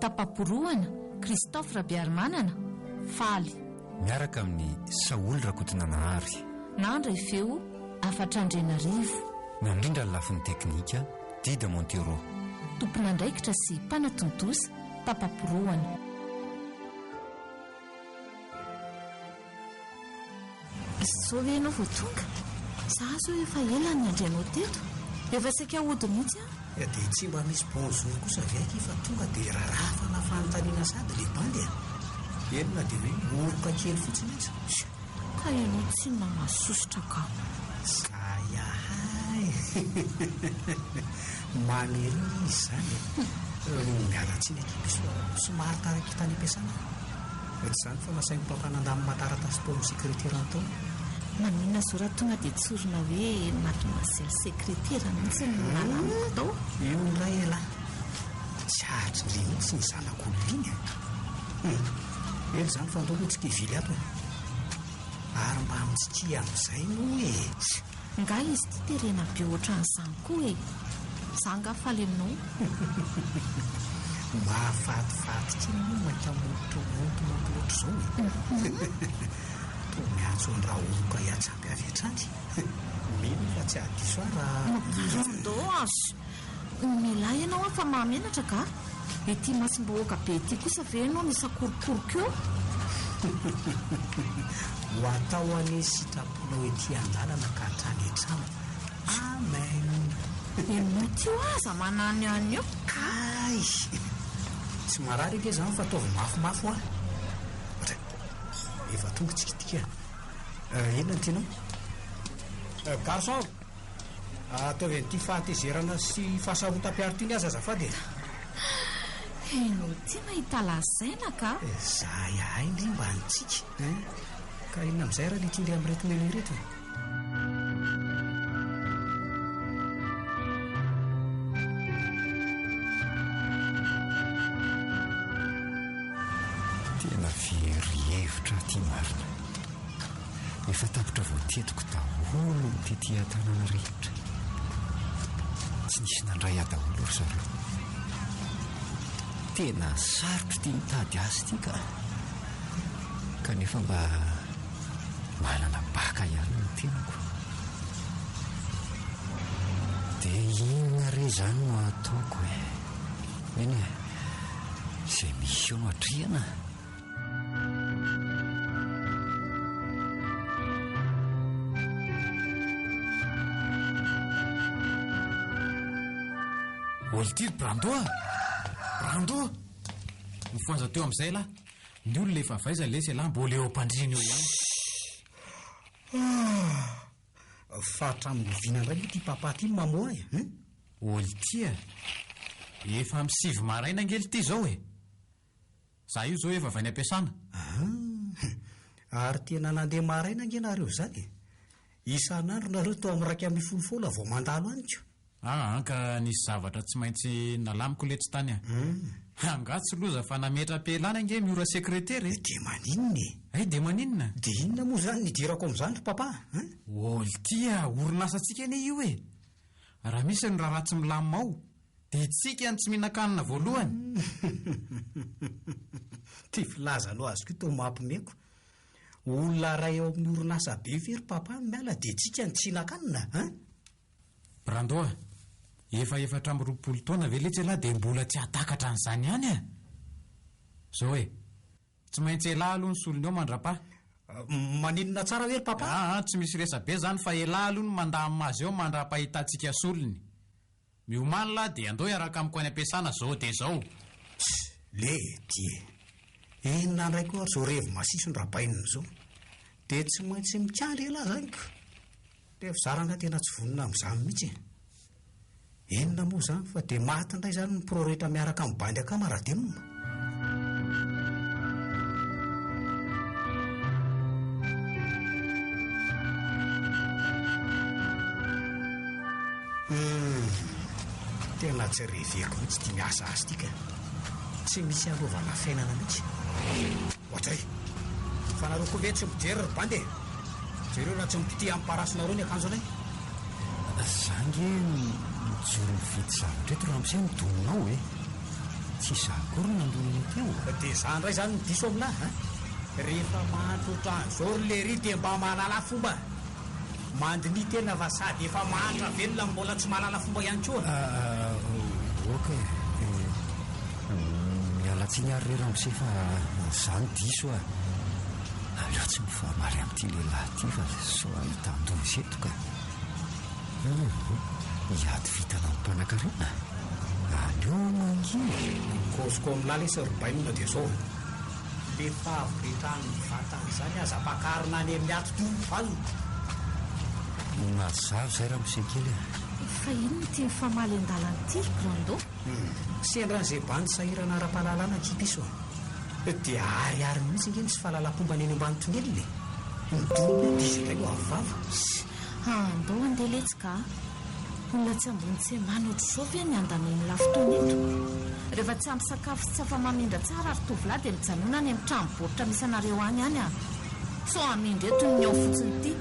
Tapaporoana Christophe Rabiarmanana faly miaraka amin'ny Saoly Rakotonanahary nandra ifeo Afatrandrenarivo nandrindra ny lafin'ny teknika Dida Montero tompon'andraikitra sy mpanatontosa Tapaporoana. Zao ve ianao vao tonga? Zaho zao efa ela ny andrianao teto, efa saika hody mihitsy dia tsy mba misy bonjour kosa viaky fa tonga dia rarafana fanontaniana sady le bandy enona dia hoe moroka kely fotsiny izy ka ianao tsy namasosotra ka sayahay manery izy zany mialatsiny somary taraiky tany ampiasana ohatr' izany fa masain'ny mpampanan-damy mataratasy tao amin'ny sekretera ny taona manina zora tonga dia tsorona hoe mademoiselle sekretera mihitsy ny nalamiko tao io ndray ela tsy ahatry le mihitsy ny zanak'olona iny ely zany fa ndao ohatsika ivily ato ary mba mitsiki amin'izay no hoe nga izy ty terena be ohatran'izany koa zanga faly aminao mahafatifaty kely no mahita motomoto ohatr' izao to miantso ny raha oloka hiatsampy avy hatrany mino fa tsy adiso do azo milay ianao a fa mahamenatra ka ety masimbahoaka be ety kosa ve ianao misakorokoroko eo ho atao ane sitraponao ety an-dalana ka hatrany etrano amen enao tyo aza manany any eo kay tsy marary ake zany fa ataovy mafimafo a efa tonga tsikitika enona ny tianao garçon ataovy an'ity fahatezerana sy fahasarotam-piarity ny aza azafady enao ty mahita lazaina ka zay ahay indri mba nitsika ka inona amin'izay raha litindry amin'ny reto melo ireto tena verihevitra ty marina efa tapotra voatetiko daholo nytety tanàna rehetra tsy nisy nandray adaholo ry zareo tena sarotra tia mitady azy ty kanefa mba manana baka ihany ny tenako dia inona re zany no ataoko eny izay misy eo no atrihana olty brandoa mifoanza teo amin'izay lahy ny olona efa vaiza lesy lahy mbola eo ampandriny eo ihany fatra milovina indray ity papaty mamoa oltya efa misivy maraina angely ity zao za io zao efa vainy ampiasana ary tena nandeha maraina angenareo zany isan'andro nareo tao amin'ny raiky amin'ny folofolo vao mandalo anyko ka nisy zavatra tsy maintsy nalamiko letsy tany angatsy loza fa nametra-pelana ange miora sekretera de maninona de maninona de inona moa zany nidirako amin'izany ry papa oltya orinasatsika ane io raha misy ny raha ratsy milamimao de tsika ny tsy mihinan-kanina voalohany ty filaza aloha azoko io tao mampimeko olona ray eo amin'ny orinasa be fery papa miala de tsika ny tsy hinan-kanina brandoa efa efatra amby roapolo taona ve letsy lahy de mbola tsy atakatra an'izany ihany zao tsy maintsy elahy aloha ny solony eo mandra-pa maninona tsara hoe ry papa tsy misy resa be zany fa elahy aloha ny mandamy azy eo mandra-pahitantsika solony miomany lahy de andao iaraka amiko any ampiasana zao de zao le die enona ndray koa zao revo masiso ny rabainina zao de tsy maintsy mikandry elahy zany ko de fizarana tena tsy vonina amin'izany mihitsy enona moa zany fa de maty indray zany ny proretra miaraka amin'ny bandy akamarademina tena tsy reveko mihitsy ty miasa azy tika tsy misy arovana fiainana mihitsy ohatray fa nareo koa ve tsy mijery ry bandy jereo raha tsy mipity amin'ny parasonareo ny akanjo anay zange mijoro mividy zavatra eto raha am'izay midoninao tsy zakory nandolony teo dia izany ray izany diso aminahy rehefa mahandro ohatran'izao ry lery dia mba mahalala fomba mandiny tena fa sady efa mahantra velona mbola tsy mahalala fomba ihany koa ok mialatsiny ary rera am'izay fa zany diso a aleo tsy mifamary amin'ity lehilahy ty fa so ahita andony zeto ka iady vitana amin'ny mpanan-karena aleo mangiry koziko amin'lahy le sarobainona dia zao lefa avy vatany izany aza-pakarina any amin'ny ato tovalona mazava zay raha misy kely fa inona tia mifamaly an-dalany ty ry grando sendran'izay bandy sahirana ara-pahalalana kipiso dia ariary mihitsy ingeny sy fahalalam-pomba ny eny ambany toneliny midolona dizy indray o avivava andao andeha letsika olona tsy ambony tsy many ohatr'izao ve ny andaminy lafotoana eto rehefa tsy ampy sakafo sy tsy afa-mamindra tsara ary tovolahy dia mijanona any amin'ny tranom-boaritra misy anareo any any a so amindra eto ny ao fotsiny ity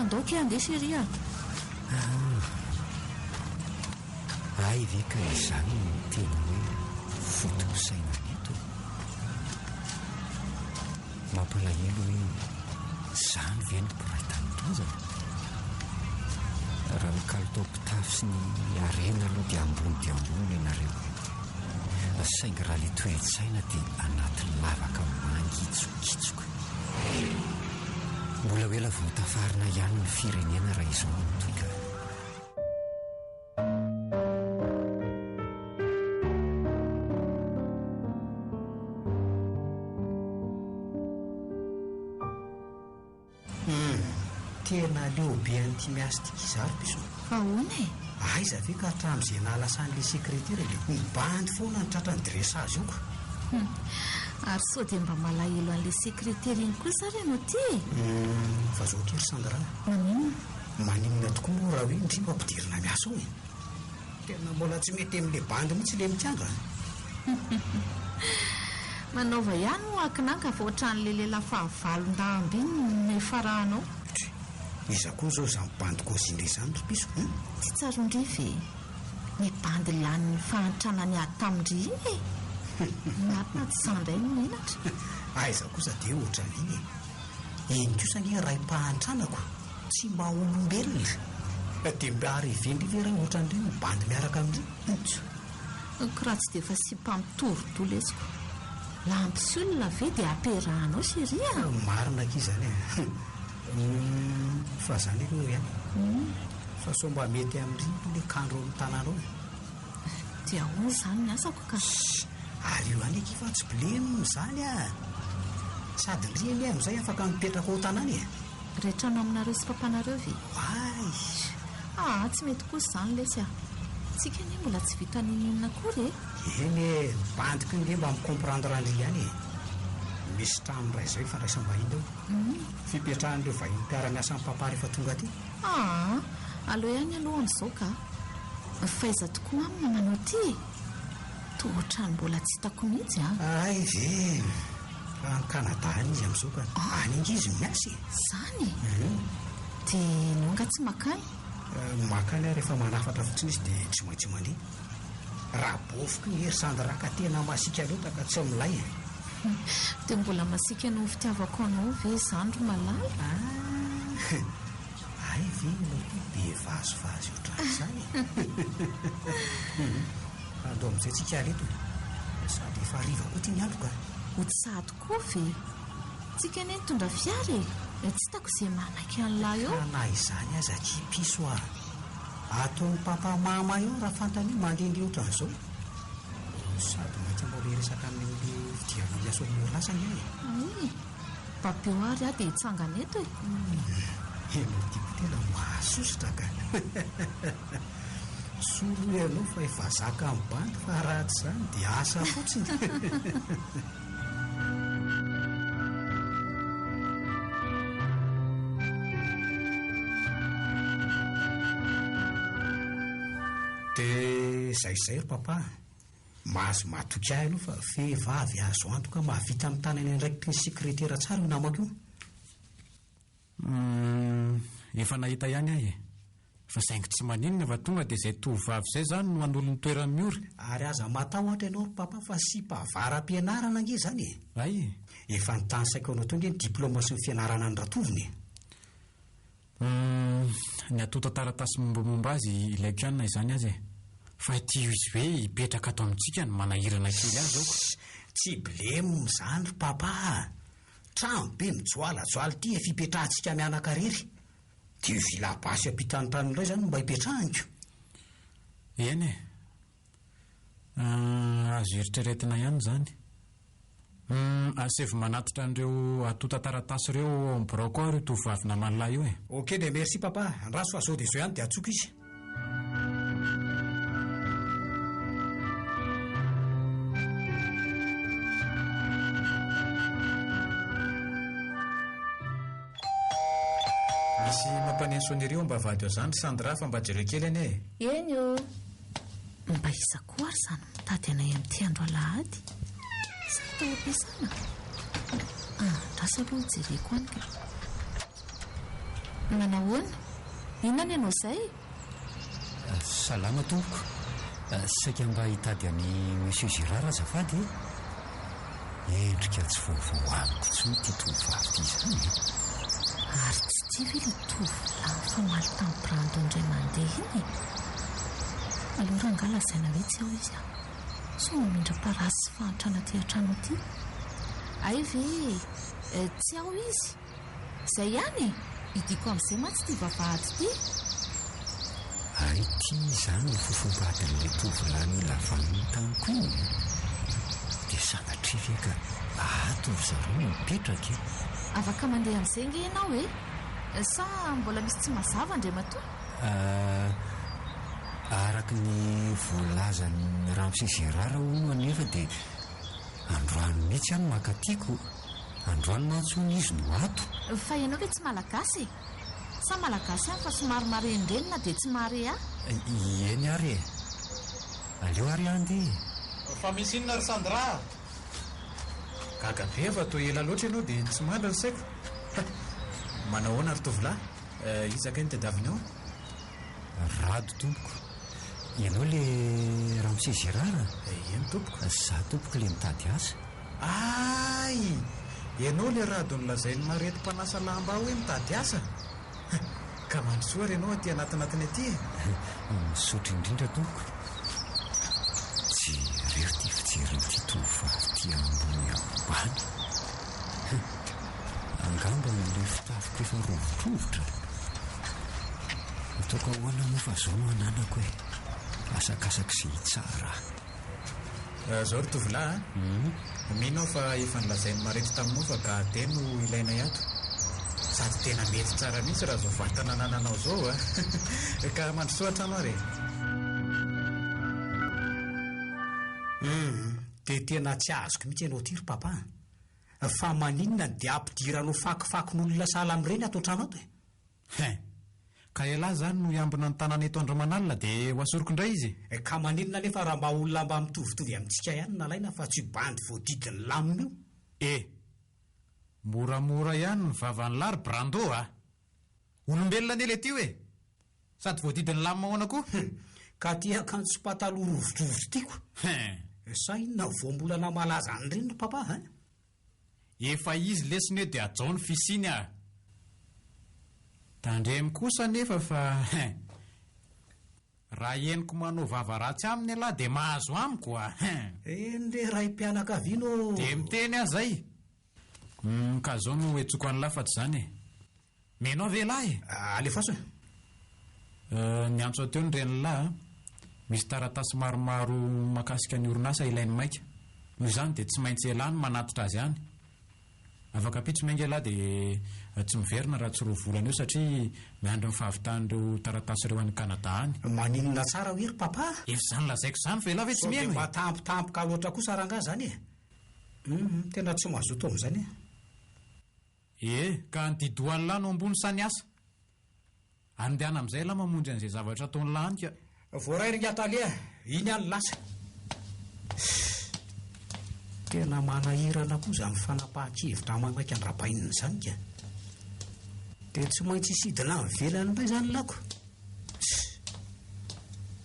andao ke andeha chéria ay ve ka izany ny tena hoe fotosaina eto mampalahelo hoe zany ve ny piraitanydrozana raha mikalitao-pitafy sy ny arena aloha dia ambony ianareo saingy raha le toe-tsaina dia anatin'ny lavaka mangitsokitsoka mbola hoe la voatafarina ihany ny firenena raha izao manotoka tena leobe an'ity miasy tika izary piso fa hoana e aiza ve ka hatramin'izay nahalasany'le sekretera le mibandy foana ny tratra ny dressage io ka ary so dia mba malahelo an'le sekretera iny koa sary ianao ty fa zao kery sandrana maninona tokoa moa raha hoe indrindra ampidirina miasa ao e tena mbola tsy mety amin'le bandy mihitsy le mikianga manaova ihany ho akinanga fa ohatran'le lehilahy fahavalon-damby iny mefarahanao iza koa zao zany bandy kozindre izany ry piso tsy tsaron-drify ny bandy lanin'ny fahantrana ady tamindry iny e natona tsy sandray no menatra aiza kosa dia ohatran'iny eny kosa nge raha mpahantranako tsy mba olombelona dia mbiary vendrivera ohatran'ireny ny bandy miaraka amin'ireny koraha tsy dia efa sy mpamitorodolo esiko lampy sy olona ve dia amperahanao chéria marina kizany fa zany aloha ihany fa so mba mety amin'ireny le kandro amin'ny tanànao dia hoana izany ny asako ka ary io any eky fa tsy blemy zany a sady ndreny amin'izay afaka mipetraka ao tanàna e rehetrano aminareo sy pampanareo ve ay tsy mety kosa izany lesy a tsika anie mbola tsy vita ninonina akory eny e bandiko nge mba micomprendre andry ihany e misy tramin'ray izay fandraisam-bahiny eo fipetrahan'ireo vahiny mpiara-miasa amin'ny papa rehefa tonga aty aloha ihany aloha amin'izao ka faiza tokoa amina manao ty tohotrany mbola tsy hitako mihitsy ay ve raha ny Kanada any izy amin'izao ka any ingy izy miasy zany dia nonga tsy makany makany a rehefa manafatra fotsiny izy dia tsy maintsy mandeha raha bofiko ny hery sandraka tena masika loatra ka tsy amilay dia mbola masika no fitiavako anao ve izany ro malala ay ve nao be vazovazy ohatran'izany andao amin'izay tsika aleto sady efa ariva koa ty ny andro ka hotsady koa ve tsika anie nitondra fiary tsy hitako izay manaky an'lahy eo na izany aza kipiso a ataon'ny papa mama eo raha fantany mandehandeha ohatran'izao sady maintsy mbola resaka amin'le fidiavana miasa amin'ny orlasany ihany papeo ary dia hitsangana eto tiako tena mahasosotra ka solo ianao fa efa zaka amin'ny bandy fa ratsy izany dia asa fotsiny dia zay ry papa mahazo matoky ahy aloha fa vehivavy azo antoka mahavita amin'ny tanany andraiky ny sekretera tsara io namako io efa nahita ihany ahy fa saingy tsy maninona fa tonga dia izay tovavy izay izany no an'olony toerany miora. Ary aza matao ohatra ianao ry papa fa sy mpavaram-pianarana ange izany e. Ay, Efa nitany saiko anao tonga ny diplôma sy ny fianarana ny ratoviny. ny atota taratasy mombamomba azy ilaiko ihany izany azy e. Fa tia izy hoe hipetraka ato amintsika ny manahirana kely azy aoko. Tsy blemo izany ry papa. Trano be mijoalajoaly ty efa hipetrahantsika mianakarery. Dia vilabasy ampitanytrano indray izany mba hipetrahako. Eny e, azo eritreretina ihany izany. Asevy manatitra an'ireo atota taratasy ireo ambirao koa ireo tovavy naman'lahy io e. Ok dia merci papa. Andraso fa zao dia zao ihany dia atsoka izy. Misy mampanensoan'ireo mba vady ao izany Sandra fa mba jereo kely anie. Eny o. Mba isako ary izany mitady anay amin'ity andro alahady. Saka tao ampiasana. Andrasa aloha jereko any ka. Manahoana? Inona ny ianao izay? Salama tompoko. Saika mba hitady any Monsieur Girard azafady. Endrika tsy vaovao amiko tsy ity tovavy ity izany. Ary tsy tia ve ilay tovolahy famaly tamin'ny Brando indray mandeha iny? Aleo rangahy lazaina hoe tsy ao izy aho. So mamindra-parasy sy fahantrana aty an-trano aty. Ay ve tsy ao izy. Izay ihany idiko amin'izay mantsy ity vavahady ity. Ay ity izany ny fofombadin'ilay tovolahy nilavaniny tamiko iny. Dia sanatria ve ka ato ry zareo mipetraka e. Afaka mandeha amin'izay nge ianao e? Sa mbola misy tsy mazava indray matoa? Araka ny voalazan'ny Ramose Girard hono nefa dia androany mihitsy ihany makatiako. Androany mantsony izy no ato. Fa ianao ve tsy malagasy e? Sa malagasy ihany fa somary marenireny na dia tsy mare ah? Eny ary e. Aleo ary andy. Fa misy inona ry Sandra? Gaga be fa toa ela loatra ianao dia tsy mandra ny saiko. Manao ahoana ry tovolahy? Izaka ny tadiavina ao? Rado tompoko. Ianao le Ramose Girard? Eny tompoko. Za tompoko le mitady asa. Ay, ianao le rado nolazain'ny mareti-panasa lamba hoe mitady asa. Ka mandrosoa ry ianao aty anatinatiny aty e. Misaotra indrindra tompoko. Tsy rery ty fijerin'ity tovavy ty ambony ambany. Angamba le fitafiko efa rovotrovotra. Ataoko ahoana moa fa zao no ananako e. Asakasaka izay tsara. Zao ry tovolahy minao fa efa nilazain'ny marety taminao fa gade no ilainay ato. Sady tena mety tsara mihitsy raha zao vatana anananao zao a. Ka mandrosoatra anao re. Dia tena tsy azoko mihitsy ianao ty ry papa. Fa maninona dia ampidiranao fakifakin'olona sahala amin'ireny ato an-trano ato e. Ka ela zany no iambina ny tanana eto Andriamanalina dia ho asoroko indray izy. Ka maninona nefa raha mba olona mba mitovitovy amintsika ihany nalaina fa tsy bandy voadidiny lamina io. Moramora ihany ny vavan'ny lary Brando a. Olombelona ny ilay ty hoe. Sady voadidiny lamina ahoana koa. Ka ty akanjo sy pataloha rovodrovotro tiako. Sa inona voambolana malaza an'ireny ry papa ha? Efa izy lesiny dia ajao ny fisiny a. Tandremy kosa nefa fa raha henoko manao vava ratsy aminy alahy dia mahazo amiko a. Eny le raim-pianakaviano. Dia miteny aho zay. Ka zao no hetsoko any lafatsy zany e. Menao ve lahy? Alefaso e. Ny antso ateo ny reny lahy misy taratasy maromaro makasika ny orinasa ilainy maika. Noho izany dia tsy maintsy elany manatitra azy ihany. Afaka pitso mainga lahy dia tsy miverina raha tsy roa volana eo satria miandry ny fahavitan'ireo taratasy ireo any Kanada any. Maninona tsara hoe ry papa? Efa izany lazaiko izany fa ela ve tsy mihaino e? Mba tampotampoka loatra kosa rangahy zany e. Tena tsy mazoto amin'izany e. Ka nididohan'ny lahy no ambony sany asa. Andehana amin'izay lahy mamonjy an'izay zavatra ataon'ny lahy any ka. Voarairy ny Atalia, iny any lasa. Tena manahirana koa izany fanapahan-kevitra mamaika ny rapainina izany ka. Dia tsy maintsy isidina amin'ny velany indray izany lako.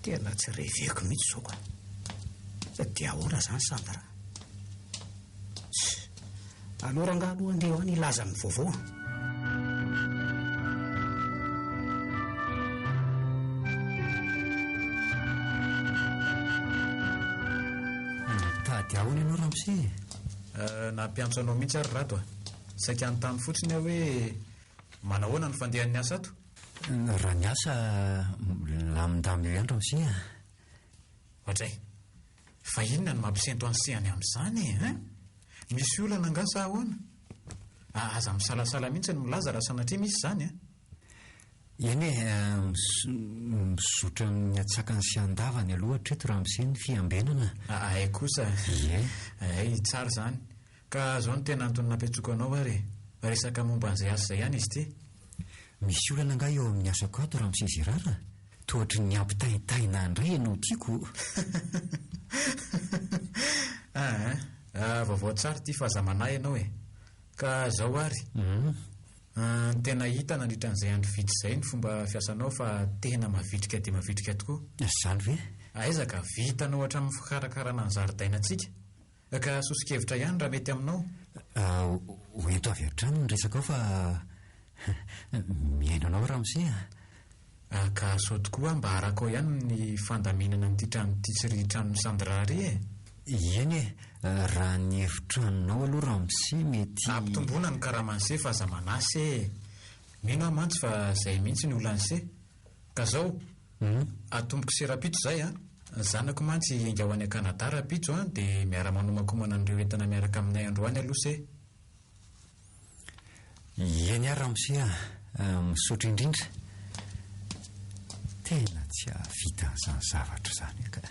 tena tsy reveko mihitsy zao ka dia ahoana zany Sandra? Aleo rangahy aloha andeha ho any ilaza ny vaovao. Tady ahoana ianao Ramose? Nampiantso anao mihitsy ary rato saika anytany fotsiny aho hoe manahoana ny fandehan'ny asa ato. Raha ny asa lamindamy eo ihany Ramose. Ohatray, fa inona ny mampisento ansehany amin'izany misy olana angasa ahoana? Aza misalasala mihitsy ny milaza raha sanatria misy izany Eny mizotra amin'ny atsakany sy andavany aloha hatreto Ramose ny fiambenana. Ay kosa. Ay tsara zany. Ka zao ny tena antony nampiantsoako anao ary resaka momba an'izay asa izay ihany izy ity. Misy olana nga eo amin'ny asako ato Ramose Zirara. Tohatry ny ampitaitaina andray ianao tiako. Vaovao tsara ty fahazamana ianao ka zao ary tena hita nandritra an'izay andro vitsy izay ny fomba fiasanao fa tena mavitrika dia mavitrika tokoa. Zany ve? Aizaka vitanao hatramin'ny fikarakarana ny zaridainantsika ka sosokevitra ihany raha mety aminao. Hoento avy hatrany ny resaka ao fa miainanao Ramose ka sao tokoa mba araka ao ihany ny fandaminana n'ity trano ity tsy ry tranon'ny Sandra ry Eny raha ny hefitranonao aloha Ramose mety ampitomboana ny karamanse fahazamanasy mino aho mantsy fa izay mihitsy ny olan'se ka zao atomboko sy rapitso zay zanako mantsy enga ho any Kanada rapitso dia miara-manomakomana an'ireo entana miaraka aminay androany aloha se. Eny Ramose misaotra indrindra. Tena tsy avita an'izany zavatra zany ka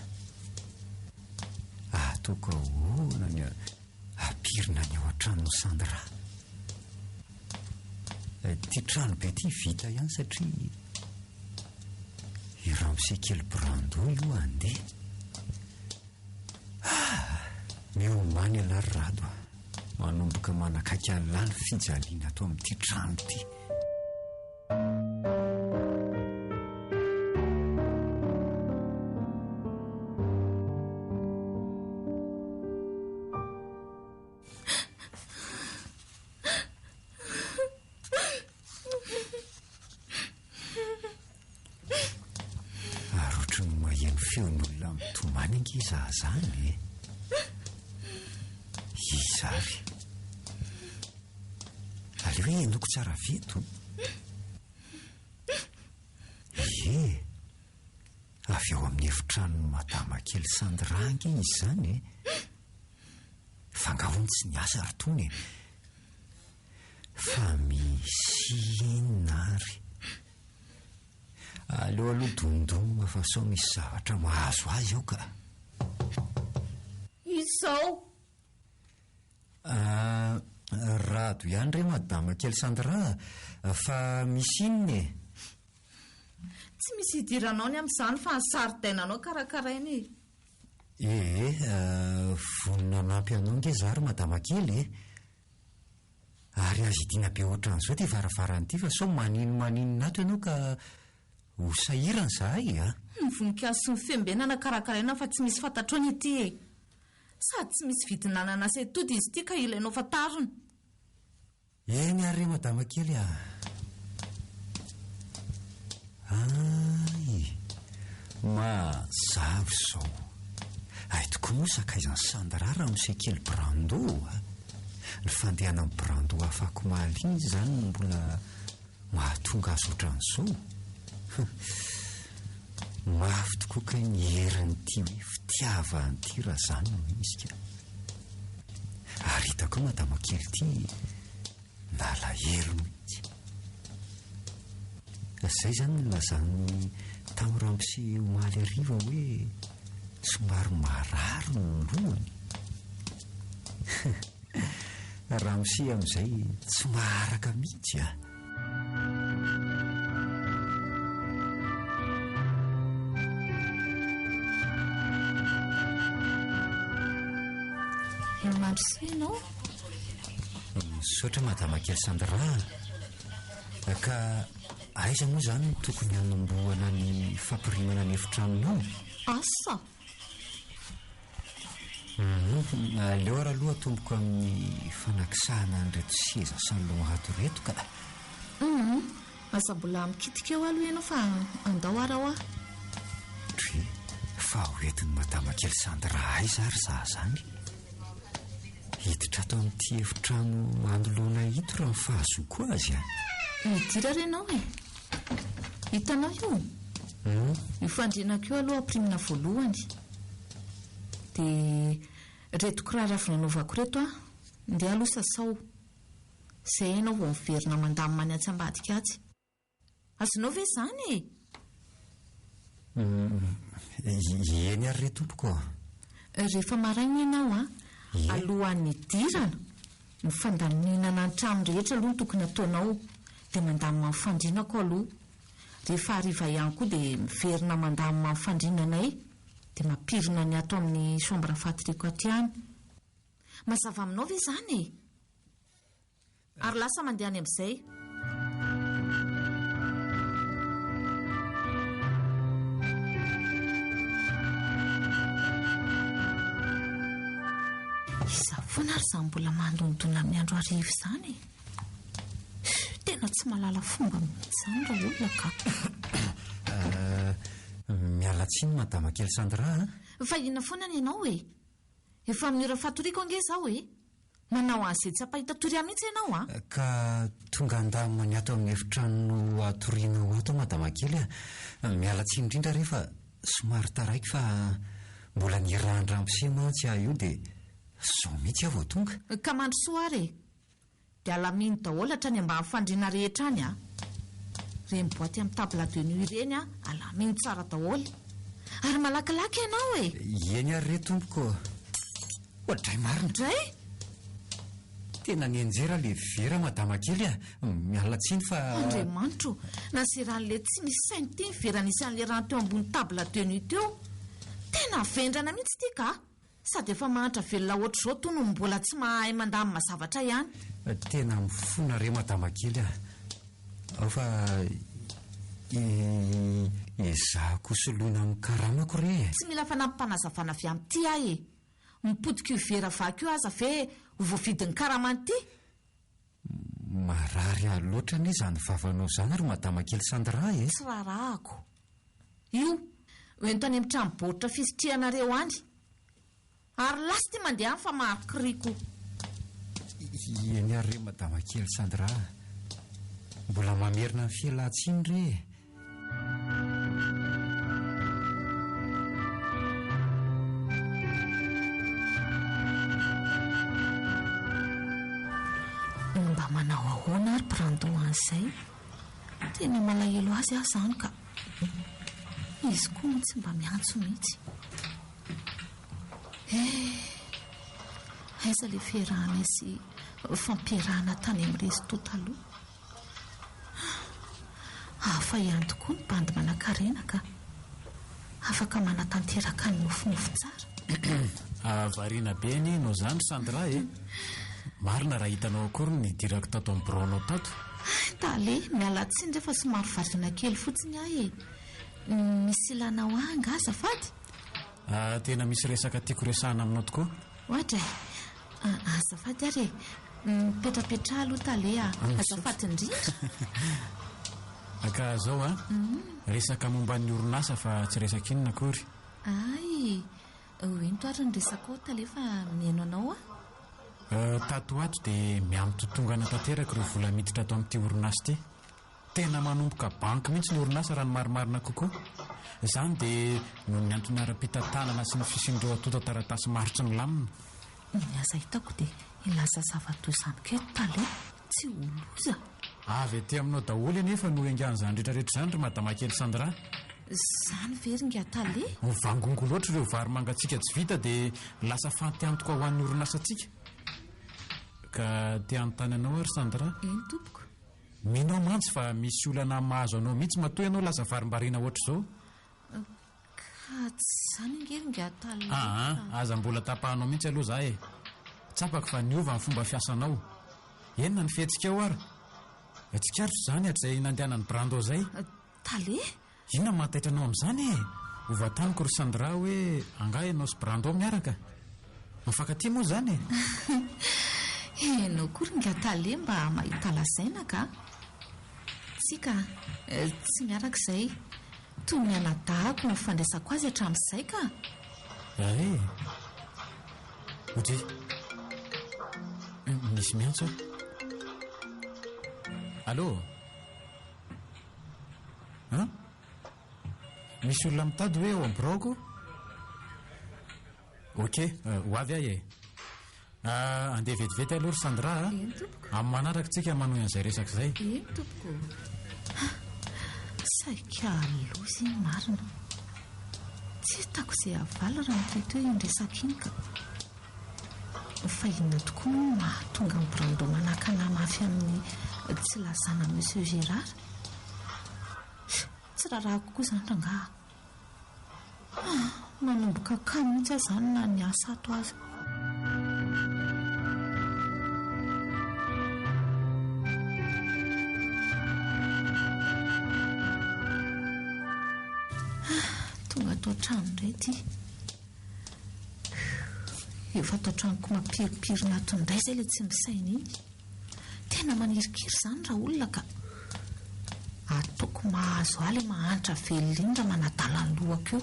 ataoko ahoana ny apirina ny ao an-tranon'ny Sandra. Ty trano be ty vita ihany satria i Ramose kely Brando io andeha miomany alary rado manomboka manakaiky alany fijaliana ato amin'ity trano ty. Feon'olona mitomany angiza zany izary aleo hoe enoko tsara veto avy ao amin'ny efitranony madama kely Sandra ange izy zany fangahony tsy niasa ary tony fa misy inary aleo aloha domdomina fa sao misy zavatra mahazo azy ao ka. Izao rado ihany re madama kely Sandra fa misy inony tsy misy hidiranao ny amin'izany fa ny zaridainanao karakarainy. vonina nampy anao nge zary madama kely ary azy idiana be ohatran'izao ty varavarany ity fa sao maninona ato ianao ka ho sahirana zahay ny voninkazo sy ny fiambenana karakaraina fa tsy misy fantatrony ity sady tsy misy vidinanana sy atody izy ity ka ilainao fantarina. Eny ary madama kely mazavo zao tokoa moa sakaizany Sandra Ramose kely Brando ny fandehanany Brando afako mahaliana zany mbola mahatonga azy ohatran'izao. Mafy tokoa ka ny herin'ity fitiavanyity raha zany no misy ka ary hitako madama kely ity nalahelo mihitsy. Zay zany nylazany tamin'ny Ramose omaly ariva hoe somary marary ny lohany. Ramose amin'izay tsy maharaka mihitsy mandrosenao misaotra madama kely Sandra ka aiza moa izany no tokony hanomboana ny fampirimana ny efitranonao? asa aleo ara aloha tomboko amin'ny fanakisahana an'ireto seza salohato reto ka asa mbola mikitika eo aloha ianao fa andao ara ho dre fa hoentiny madama kely Sandra aiza ary za zany hiditra ato amin'ity efitrano andoloana hito raha mifahazoko azy midira renao hitanao io ifandrinako io aloha amprimina voalohany dia reto kirara avy nanaovako reto ndia aloha sasao izay ianao vao miverina mandamina ny atsambadika atsy azonao ve izany eny ary re tompoko rehefa maraina ianao alohan'ny dirana ny fandaminana ny trano rehetra aloha ny tokony ataonao dia mandamina mifandrinako aloha rehefa hariva ihany koa dia miverina mandamina mifandrinanay dia mampirina ny ato amin'ny chambre fatriko aty any mazava aminao ve izany ary lasa mandeha any amin'izay izavoana ary izany mbola mandondona amin'ny andro arivo izany tena tsy mahalala fomba mihitsy izany raha olona ka miala tsiny madama kely Sandra fa inona foana ny ianao efa amin'ny ora fatoriko ange izao manao an'izay tsy apahita toria mihitsy ianao ka tonga andamina ny ato amin'ny efitrano atoriana ho ato madama kely miala tsiny indrindra rehefa somary taraiky fa mbola nirandrampisie mantsy io dia zao mihitsy avao tonga ka mandro soa ary dia alaminy daholo hatrany mba mifandrina rehetra any reny boaty amin'ny table de nuit ireny alaminy tsara daholo ary malakilaky ianao eny ary re tompoko ohatray marina dray tena nienjera le vera madama kely miala tsiny fa andriamanitro naseran'le tsy misy sainy ty vera nisy an'le rano teo ambony table de nuit teo tena vendrana mihitsy ty ka sady efa mahantra velona ohatr' izao toy no mbola tsy mahay mandamina zavatra ihany tena mifona re madama kely ao fa izahako soloina amin'ny karamako re tsy mila fanampanazavana avy amin'ity mipodika io vera vaky io aza ve voavidin'ny karamanyity marary loatra anie izany vavanao izany ary madama kely Sandra tsy rarahako io hoento any amin'ny tranom-baoritra fisitrihanareo any ary lasa ty mandeha any fa mahakiriko eny ary re madama kely Sandra mbola mamerina ny fialan-tsiny re mba manao ahoana ary mpirandohan'izay tena malahelo azy zany ka izy koa no tsy mba miantso mihitsy aiza le fiarahana sy fampiarahana tany amin'ny resto taloha hafa ihany tokoa ny bandy manan-karena ka afaka manatanteraka ny nofinofo tsara variana be any no zany Sandra marina raha hitanao akory ny dirako tato amin'ny bureau-nao tato tale miala tsiny rehefa somary variana kely fotsiny misy ilanao anga azafady tena misy resaka tiako resahana aminao tokoa ohatra azafady ary mipetrapetra aloha tale azafady indrindra aka zao resaka momba ny orinasa fa tsy resaka inona akory ento ary ny resaka ao tale fa mihaino anao tato ato dia miamtotongana tanteraka ireo vola miditra ato amin'ity orinasa ity tena manomboka banky mihitsy ny orinasa raha ny marimarina kokoa izany dia noho ny antony ara-pitantanana sy ny fisindreo atota taratasy maro tsy milamina ny aza hitako dia ilaza zavatoy izany keto tale tsy oloza avy aty aminao daholo nefa no engan'izany rehetrarehetra izany ry madama kely Sandra izany veringa tale vangongo loatra ireo vary mangatsika tsy vita dia lasa fantiantoka ho an'ny orinasantsika ka tia anontany anao ary Sandra eny tompoko minao mantsy fa misy olana mahazo anao mihitsy matoy ianao lasa varim-bariana ohatr' izao ka tsy izany ingeringa tale aza mbola tapahanao mihitsy aloha za tsapaka fa niova ny fomba fiasanao enona ny fihetsika ao ary Tsikarotro izany atrzay nandehanany Brando zay. Tale? Inona mahataitra anao amin'izany e? Hovataniko ry Sandra hoe angah ianao sy Brando miaraka. Mifankatia moa izany e? Enao kory nga Tale mba mahita lazaina ka? Tsika, tsy miaraka izay. Toy ny anadahako no fandraisako azy hatramin'izay ka? Ohatry misy miantso. Allô? Misy olona mitady hoe ao am-biraoko? Ok, ho avy ahy e. Andeha vetivety aloha ry Sandra a. Amin'ny manaraka tsika manohy an'izay resaka izay. Tompoko. Saika lozy iny marina. Tsy hitako izay avaly raha mitoeto hoe indresaka iny ka. Fa inona tokoa no mahatonga ny Brando manakana mafy amin'ny tsy lazana Monsieur Gérard? Tsy raha kokoa izany rangaha. Manomboka kamo mihitsy aho izany na ny asa ato azy. Tonga atao trano indray ity. Efa atao tranoko mampiripirina ato indray izay ilay tsy misaina iny. Tena manirikiry izany raha olona ka. Ataoko mahazo aly mahantra velona iny raha manadala ny lohako eo.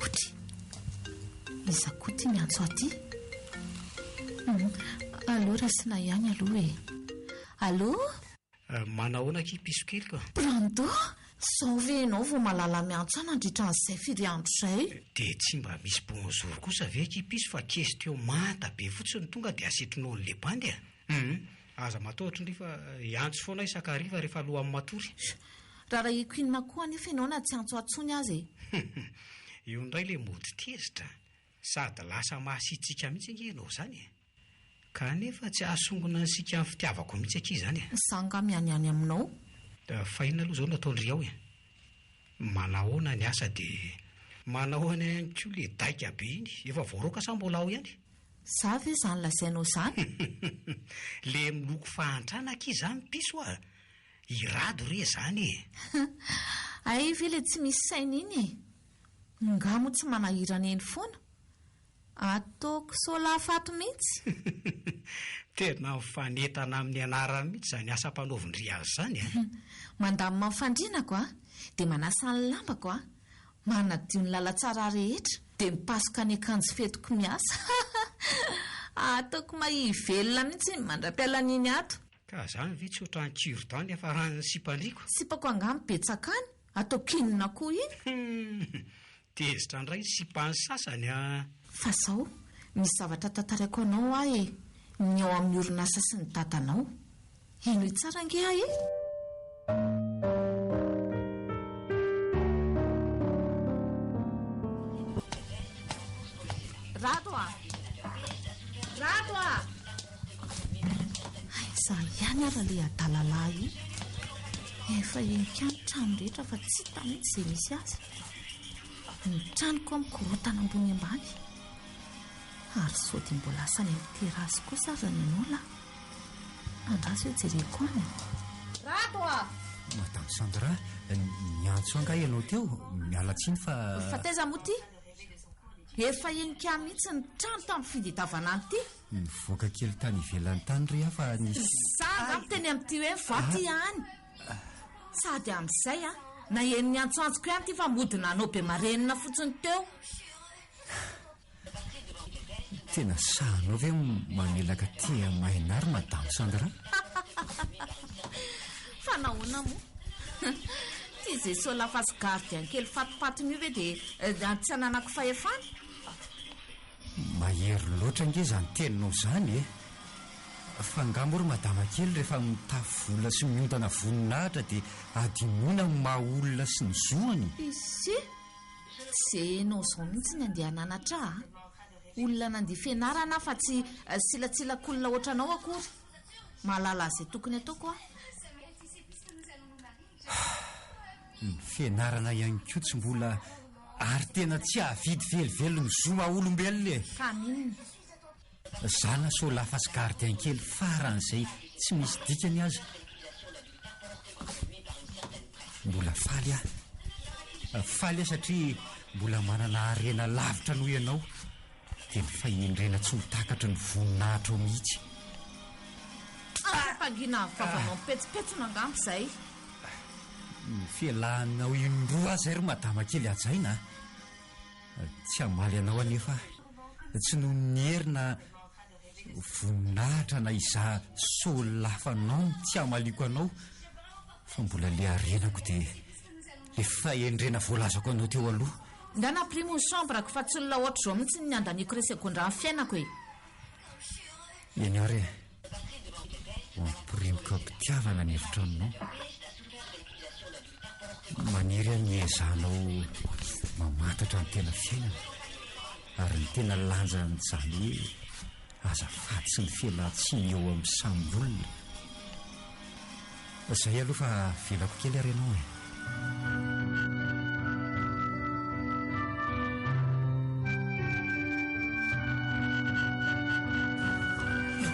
Otry, iza koa ty miantso aty? Allô, Rasina ihany aloha e. Allô? Manahoana kipiso kely ka? Brando? Sao ve ianao vao malala miantso ahy nandritra an'izay firy andro izay? Dia tsy mba misy bonjour kosa ve kipiso fa question manta be fotsiny tonga dia asitrinao ny lebandy a? Aza matahotra nefa iantso foana isakariva rehefa aloha amin'ny matory. Raharahiako inona koa anefa ianao na tsy antso atsony azy e? Io indray ilay mody tezitra sady lasa mahasitsika mihitsy nge ianao izany e. Ka nefa tsy ahasongona ny sika amin'ny fitiavako mihitsy aky izany e. Sanga mianiany aminao? Fa inona aloha izao nataondry ao e? Manahoana ny asa dia manahoana ihany koa ilay daika be iny efa voaroaka sa mbola ao ihany? Za ve izany lazainao izany? Le miloko fahantrana izany piso a. Irado re izany e. Ay ve le tsy misy saina iny e? Nga mo tsy manahirana eny foana? Ataoko sola fato mihitsy. Tena mifanetana amin'ny anarany mihitsy izany asa mpanaovindry azy izany a. Mandamina mifandrinako a, dia manasa ny lambako a, manadio ny lalatsara rehetra, dia mipasoka ny akanjo fetoko miasa. Ataoko mahivelona mihitsy mandram-pialaniny ato. Ka izany ve tsy ohatran'ny kiro-tany efa ran'ny sipandriko? Sipako angamy betsakany, ataoko inona koa iny? Tezitra indray sipany sasany a. Fa izao, misy zavatra tantarako anao ahy e, ny ao amin'ny orinasa sy ny dadanao. Ino tsara nge ahy e? Rado a! Rado a! Za ihany ara le adalala io. Efa enikany trano rehetra fa tsy hita mihitsy izay misy azy. Ny tranoko mikorotana ambony ambany. Ary sao dia mbola asany amin'ny terasy kosa aza ny ianao lahy. Andraso hoe jereko any. Rado a! Madame Sandra, niantso angah ianao teo, miala tsiny fa... Fa taiza moa ty? Efa enika mihitsy ny trano tamin'ny fiditavana an'ity. Mivoaka kely tany ivelan'ny tany ry afa nisy... Sanga miteny amin'ity hoe vaty ihany. Sady amin'izay a, na eniny antsoantsoko ihany ty fa modina anao be marenina fotsiny teo. Tena sahanao ve mamelaka tia mainary Madame Sandra? Fa nahoana moa? Ty izay sola fasy gardien kely fatopatony io ve dia tsy ananako fahefana? Mahery loatra nge izany teninao izany e. Fa angamoro madama kely rehefa mitafy vola sy miondana voninahitra dia adinoina ny maha olona sy ny zoany. Isy, tsy enao izao mihitsy ny andeha nanatra a. Olona nandeha fianarana fa tsy silatsilak'olona ohatranao akory. Mahalala izay tokony ataoko a. Ny fianarana ihany koa tsy mbola ary tena tsy hahavidy velively ny zoma olombelona e. Ka minina? Zana so lafasy gardien kely faran'izay tsy misy dikany azy. Mbola faly faly satria mbola manana harena lavitra noho ianao dia ny fahendrena tsy mitakatra ny voninahitra ao mihitsy. Fangina vavanao mipetsipetsona angambo izay. Ny fialanao indroa azy ry madama kely ajaina. Tsy hamaly anao anefa tsy noho ny herina voninahitra na iza solafanao tsy hamaliako anao, fa mbola le harenako dia le fahendrena voalazako anao teo aloha. Ndana primo chambre fa tsy olona ohatr' izao mihitsy ny andaniako resakondra amin'ny fiainako e. Eny ary mampirimoka mpitiavana ny hevitra aminao. Maniry any ezanao mamantatra ny tena fiainana ary ny tena lanjan'izany hoe azafady sy ny fialan-tsiny eo amin'ny samby olona. Izay aloha fa velako kely ary ianao e.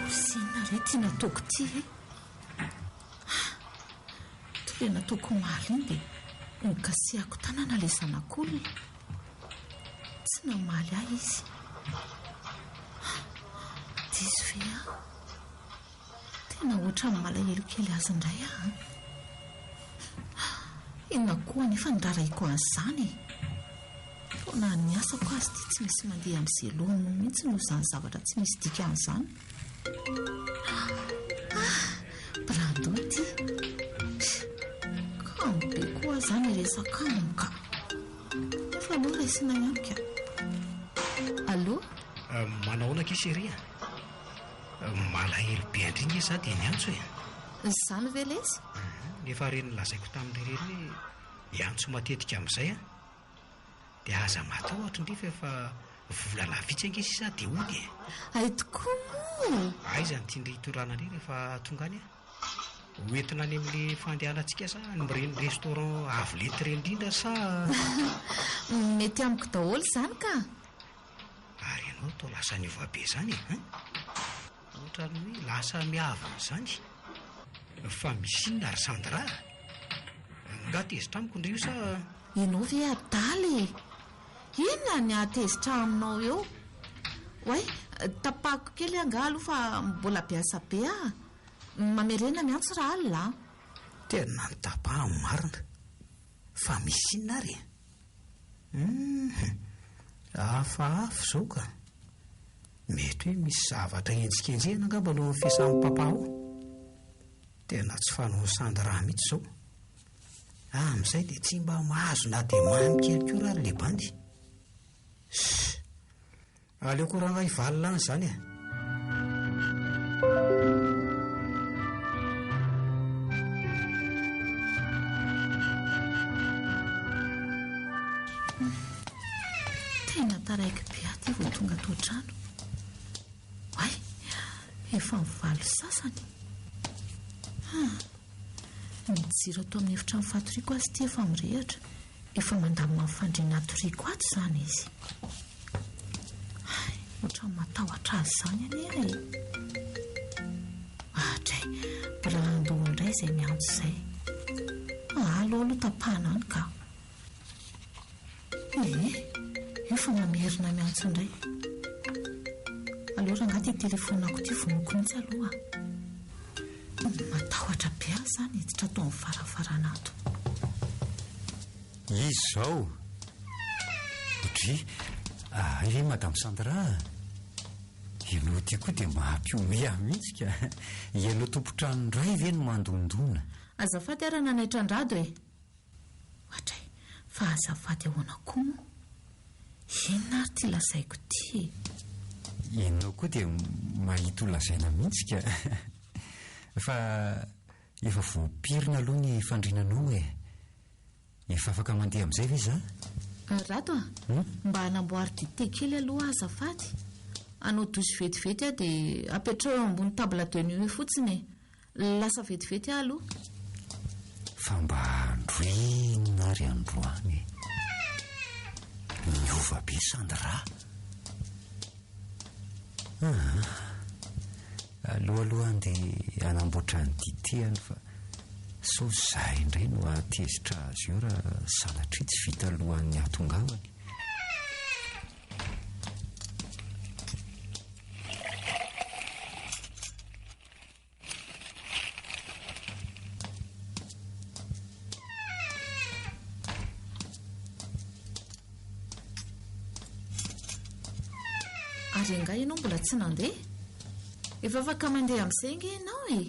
Sina re ty nataoko ty e. Ty le nataoko maly iny dia nikasehako tanana le zanak'olona. Tsy namaly ahy izy. Diso ve aho? Tena ohatran'ny malahelo kely azy indray aho. Inona koa nefa niraraiko an'izany e. Fona ny asako azy ty tsy misy mandeha amin'izay lohany mihitsy noho izany zavatra tsy misy dika an'izany. Brando ty kambe koa zany resaka amika. Efa aloha raisina ihany ka. Allo? Manahoana kiseria? Malahelo be andriny izy dia niantso e. Izany ve lezy? Efa reny lazaiko tamin'ireny hoe hiantso matetika amin'izay dia aza maty ohatra ndrefa efa vola lavitsy angesy isa dia ody e. Ay tokoa moa. Aiza ny tiandry hitorana indray rehefa tonga any hoentina any amin'ilay fandehanantsika sa ny mireny restaurant avo lety reny indrindra sa mety amiko daholo izany ka. Ary ianao tao lasa niovabe izany e. Ohatrany hoe lasa miavana izany. Fa misy inona ary Sandra? Nga tezitra amiko indrio sa Ianao ve adaly? Inona ny atezitra aminao eo? Way, tapako kely anga aloha fa mbola biasa be ah. Mamerena miantso raha alina. tena nitapaha marina fa misy inona ary hafahafa izao ka. Mety hoe misy zavatra enjikenjehana angamba no fiasan'ny papaho. Tena tsy fanaon'ny Sandra mihitsy izao. Amin'izay dia tsy mba mahazo na dia mamy kely koa raha le bandy. Aleoko ranga hivalina any izany e. Tena taraiky be aty vao tonga ato an-trano. Way, efa mivalo sasany. Ny jiro ato amin'ny efitra mifatoriako azy ty efa mirehatra. Efa mandamina mifandrina atoriako ato izany izy. Ohatran'ny matahotra azy izany anie e. Atray, brandoa indray izay miantso izay. Aloha tapahana any ka. Efa mamerina miantso indray. Aleo rangaty telefonako ty vonoko mihitsy aloha. Matahotra be azy izany hiditra ato amin'ny varavarana ato. Izy izao otry ie madame Sandra, ianao ty koa dia mahampiome ahy mihitsy ka. Ianao tompotrano indray ve no mandondona? Azafady ary nanaitra andrado e. Atray, fa azafady ahoana koa moa. Inona ary ty lazaiko ty? Ianao koa dia mahita ho lazaina mihitsy ka. Fa efa voapirina aloha ny fandrinanao e. Efa afaka mandeha amin'izay ve za? Rato mba hanamboary dite kely aloha azafady. Anao dozy vetivety aho dia apetrao ambony table de nuit fotsiny. Lasa vetivety aho aloha. Fa mba androina ary androany. Miova be Sandra. alohalohany dia anamboatra ny diteany fa so zay indray no atezitra azy eo raha sanatry tsy vita alohan'ny atongavany. Ary nga ianao mbola tsy nandeha? Efa afaka mandeha amin'izay nge ianao e.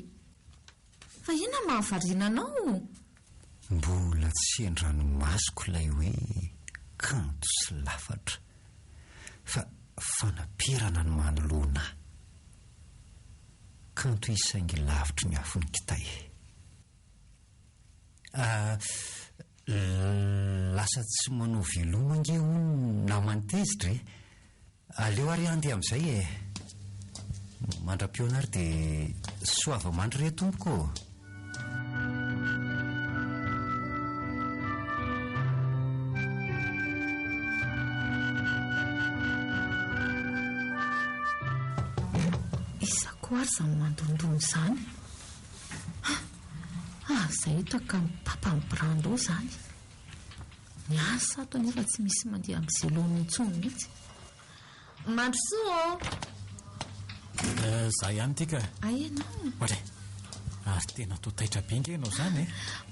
Fa ina mahavariana anao? Mbola tsy endranomasoko ilay hoe kanto sy lafatra fa fanapirana no manoloana. Kanto isaingy lavitry ny afony kitay. Lasa tsy manao veloma nge hono na mantezitra e. Aleo ary andeha amin'izay e. Mandram-piona ary dia soava mandry re tompoko. Isako ary izany mandondony izany. Izay hitaka papany brando izany. Miasa ato nefa tsy misy mandeha amin'izay lohan'ny intsony mihitsy. Mandrosoa Za ihany tika. Ianao Ohatray, ary tena to taitra be nge ianao izany e.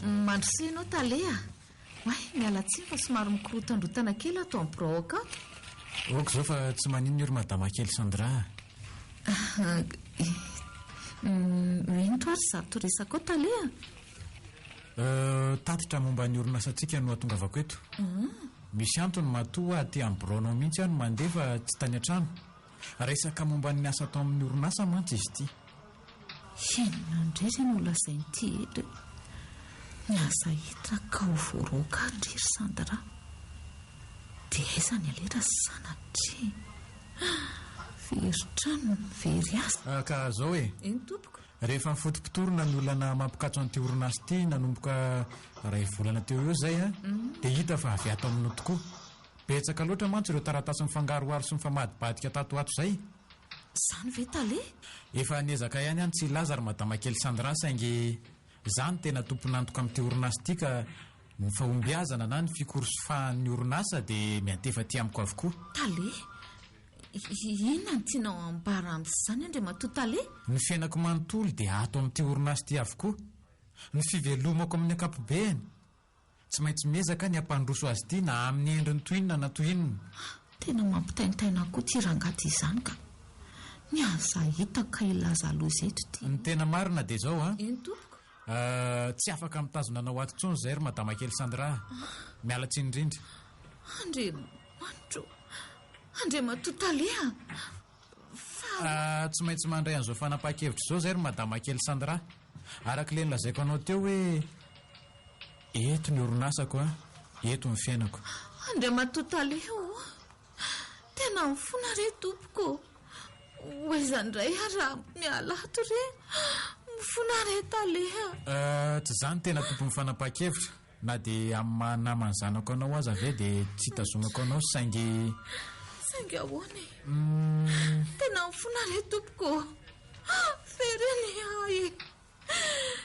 Mandrosoa ianao talea. Miala tsiny fa somary mikorotandrotana kely ato amin'ny braoka. Oko izao fa tsy maninona io ry madama kely Sandra. Ino to ary zato resaka ao talea? Tatitra momba ny orinasantsika no atongavako eto. Misy antony matoa aty amin'ny braonao mihitsy aho no mandeha fa tsy tany an-trano. Resaka momba ny asa atao amin'ny orinasa mantsy izy ity. Henona indray izay no lazain'ity eto. Miasa hitra ka ho voaroaka andry ry Sandra. Dia aiza ny alera sanatry. Very-trano, very asa. Ka zao e. Eny tompoko. Rehefa mifotom-pitorona ny olana mampikatso an'ity orinasa ity nanomboka ray volana teo eo zay dia hita fa avy ato aminao tokoa. Betsaka loatra mantsy ireo taratasy mifangaroaro sy mifamadibadika tato-ato izay. Izany ve tale? Efa niezaka ihany any tsy laza ry madama kely Sandra saingy izany tena tompon'antoka amin'ity orinasa ity ka ny fahombiazana na ny fikorosofahan'ny orinasa dia miantefa ty amiko avokoa. Tale? Inona ny tianao ambara amin'izany andre matoa tale? Ny fiainako manontolo dia ato amin'ity orinasa ity avokoa. Ny fivelomako amin'ny ankapobeny tsy maintsy miezaka ny ampandroso azy ity na amin'ny endriny toinona na toinona. Tena mampitaintaina koa ty rangaty izany ka. Ny asa hita ka ilaza loza eto ty. Ny tena marina dia zao Eny tompoko. tsy afaka mitazona anao ato intsony izay ry madama kely Sandra. Miala tsiny indrindra. Andre matoa talea. Tsy maintsy mandray an'izao fanapahan-kevitra izao izay ry madama kely Sandra. Arak'ilay nilazaiko anao teo hoe eto ny orinasako eto ny fiainako. Andre matoa talea tena mifona re tompoko. Oeza indray raha miala ato re mifona re talea. Tsy izany tena tompony fanapahan-kevitra na dia amin'ny mahanamany zanako anao aza ve dia tsy hitazomako anao saingy ahoana tena mifona re tompoko. Fereny ahy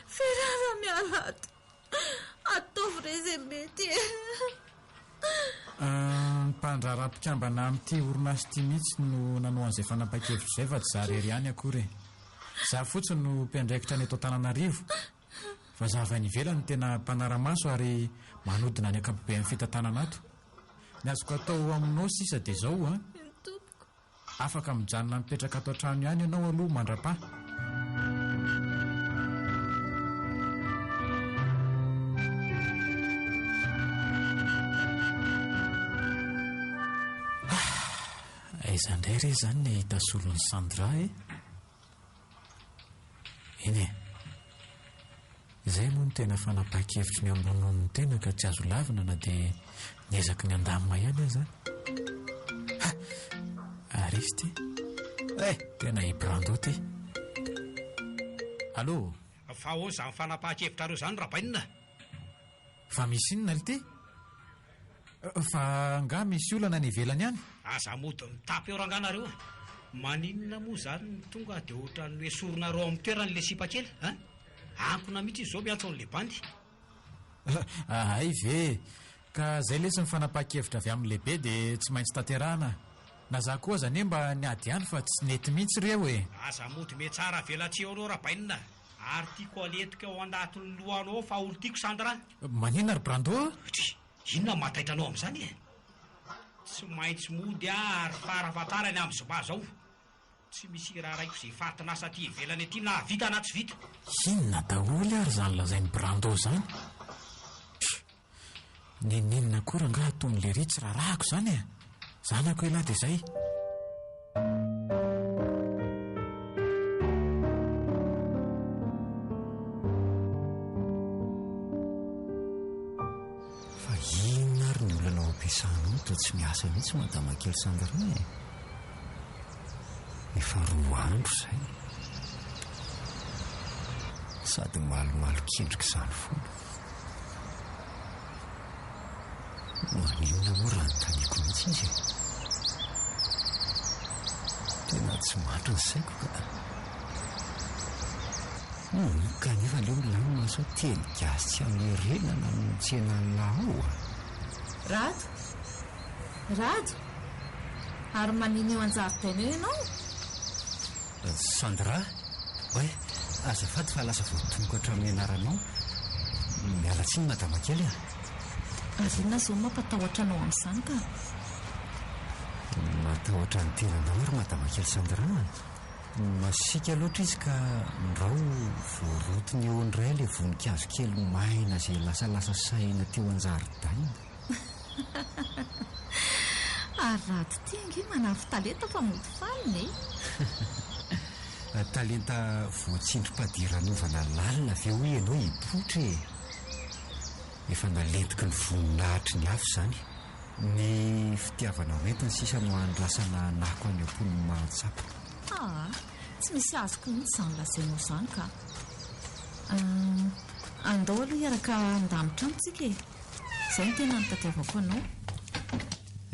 ferara miala ato ataovy re izay mety. Mpandraraha-pikambana amin'ity orinasa ity mihitsy no nanao an'izay fanapahan-kevitra izay fa tsy za rery ihany akory. Za fotsiny no mpiandraikitra ny eto Antananarivo fa za avy any ivelany tena mpanara-maso ary manodina ny ankapobeny amin'ny fitantanana ato. Ny azoko atao aminao sisa dia zao afaka mijanona mipetraka ato an-trano ihany ianao aloha mandra-pa. Aiza indray re izany ny hita solon'ny Sandra e. Eny e, izay moa no tena fanapahan-kevitry ny ambonon'ny tena ka tsy azo lavina na dia niezaka ny andamina ihany aza. Ary izy ty tena hibrando ty. Allô? Fa hoy izany fanapahan-kevitra reo izany rabainina. Fa misy inona ly ty? Fa nga misy olana ny ivelany ihany? Aza mody mitapy eo ranganareo. maninona moa zany ny tonga dia ohatra ny hoe sorona reo amin'ny toeran'la sipa kely a ampona mihitsy izy zao miantso an'le bandy ay ve ka zay lesy ny fanapaha-kevitra avy amin'ny lehibe dia tsy maintsy tanterahana na za koa zany mba niady ihany fa tsy nety mihitsy reo e aza mody me tsara velatseo anao raha bainina ary tiako aletika ao anatin'ny lohanao fa olo tiako sandra manina ry brando inona mataitra anao amin'izany e tsy maintsy mody ary farafatarany amin'ny zoba zao tsy misy raha raiko izay fatinasa ty ivelany aty na vita na tsy vita inona daholy ary zany lazain'ny brando zany ninina koa raha nga ataon'le ritsy raha rahako zany e zanako elahy dia izay fa inona ary ny olana ao ampiasanao toa tsy miasa mihitsy madamakely sandra e efa 2 andro izay sady malomalo kendrika izany foana maninona moa raha nytaniako mihitsy izy tena tsy matro ny saiko ka kanefa leo milamina sao teny gasy tsy amin'ny renana no tsena nylahy ao rado ary manina eo an-jaridaina eo ianao Sandra hoe azafady fa lasa voatongoka hatramin'ny anaranao miala tsiny madamakely arina zao mampatahotra anao amin'izany ka matahotra ny tenanao ary madamakely Sandra masika loatra izy ka ndrao voarotiny eo indray ilay voninkazo kely maina izay lasalasa saina teo an-jaridaina ary rady tiangy manafy talenta fa mody faliny talenta voatsindrim-padiran'ovana lalina avy eo ianao hipotra efa nalentiky ny voninahitry ny afo izany ny fitiavanao entiny sisa no andlasana nako any amponiny mahatsapa tsy misy azoko mihitsy izany lazainao izany ka andao aloha iaraka andamitra amintsika e izay ny tena nitadiavako anao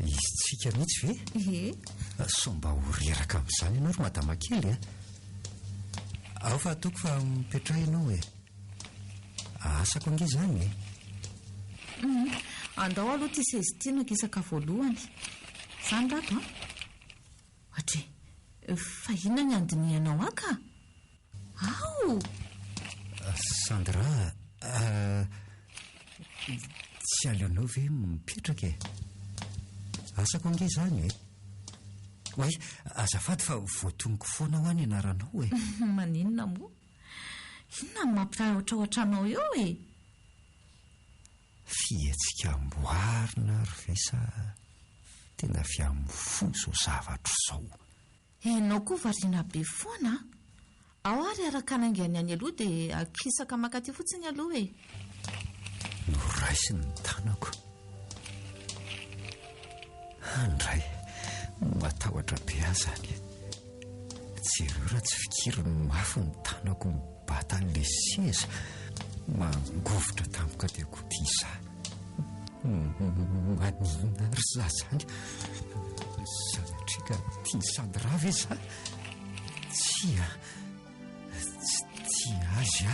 izy tsika mihitsy ve so mba horeraka amin'izany ianao ry madamakely ao fa ataoko fa mipetraha ianao e asako ange izany andao aloha ty sezitina kisaka voalohany izany rato hatri fa inona ny andinianao aka ao Sandra tsy aleonao ve mipetraka e asako ange izany hoe azafady fa voatonoko foana ho any anaranao e maninona moa inona ny mampitraotraotra anao eo e fihetsika amboarina ry vesa tena avy amin'ny fo zao zavatra izao enao koa variana be foana ao ary araka anaingany any aloha dia akisaka makaty fotsiny aloha e no raisiny ny tanako andray matahotra be azany tsy ireo raha tsy fikiriny mafy ny tanako mibata n'le seza mangovotra tampoka dia koty za maninona ry za zany sanatrika tia Sandra ve za tsy azy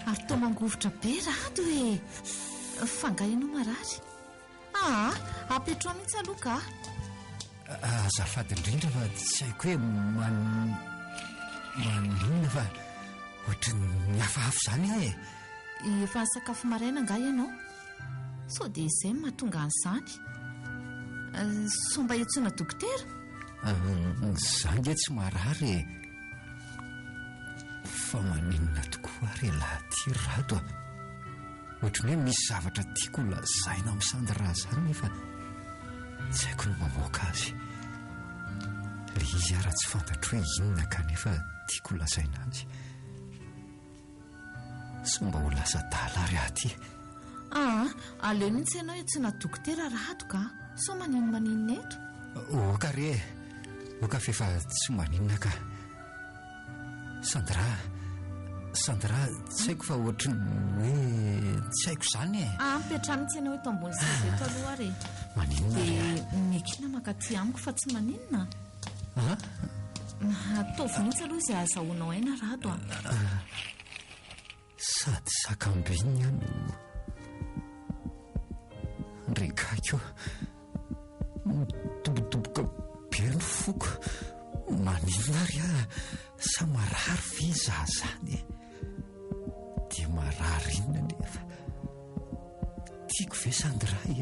ary tao mangovotra be rado e fangainao marary apetrao mihitsy aloha ka azafady indrindra fa tsy haiko hoe maninona fa ohatra ny hafahafa izany aho efa sakafo maraina nga ianao sao dia izay mahatonga an'izany so mba etsona dokotera zany ge tsy marary fa maninona tokoa ary lahaty rado ohatrany hoe misy zavatra tiako lazaina amin'ny Sandra zany nefa tsy haiko no mamoaka azy le izy raha tsy fantatro hoe inona kanefa tiako lazaina azy so mba ho lasa dala ary aty aleo mihitsy ianao etsona dokotera rato ka so maninona eto oka re oka fefa tsy maninona ka Sandra tsy haiko fa ohatra hoe tsy haiko izany mipetra mihitsy ianao eto ambony sezeto aloha ary maninona dia mikina makaty amiko fa tsy maninona ataovy mihitsy aloha izay azahoanao aina rato a. sady sakambiny no ndraikako mitobotoboka be ny foko maninona ary sa marary ve za zany dia marary inona nefa tiako ve sandray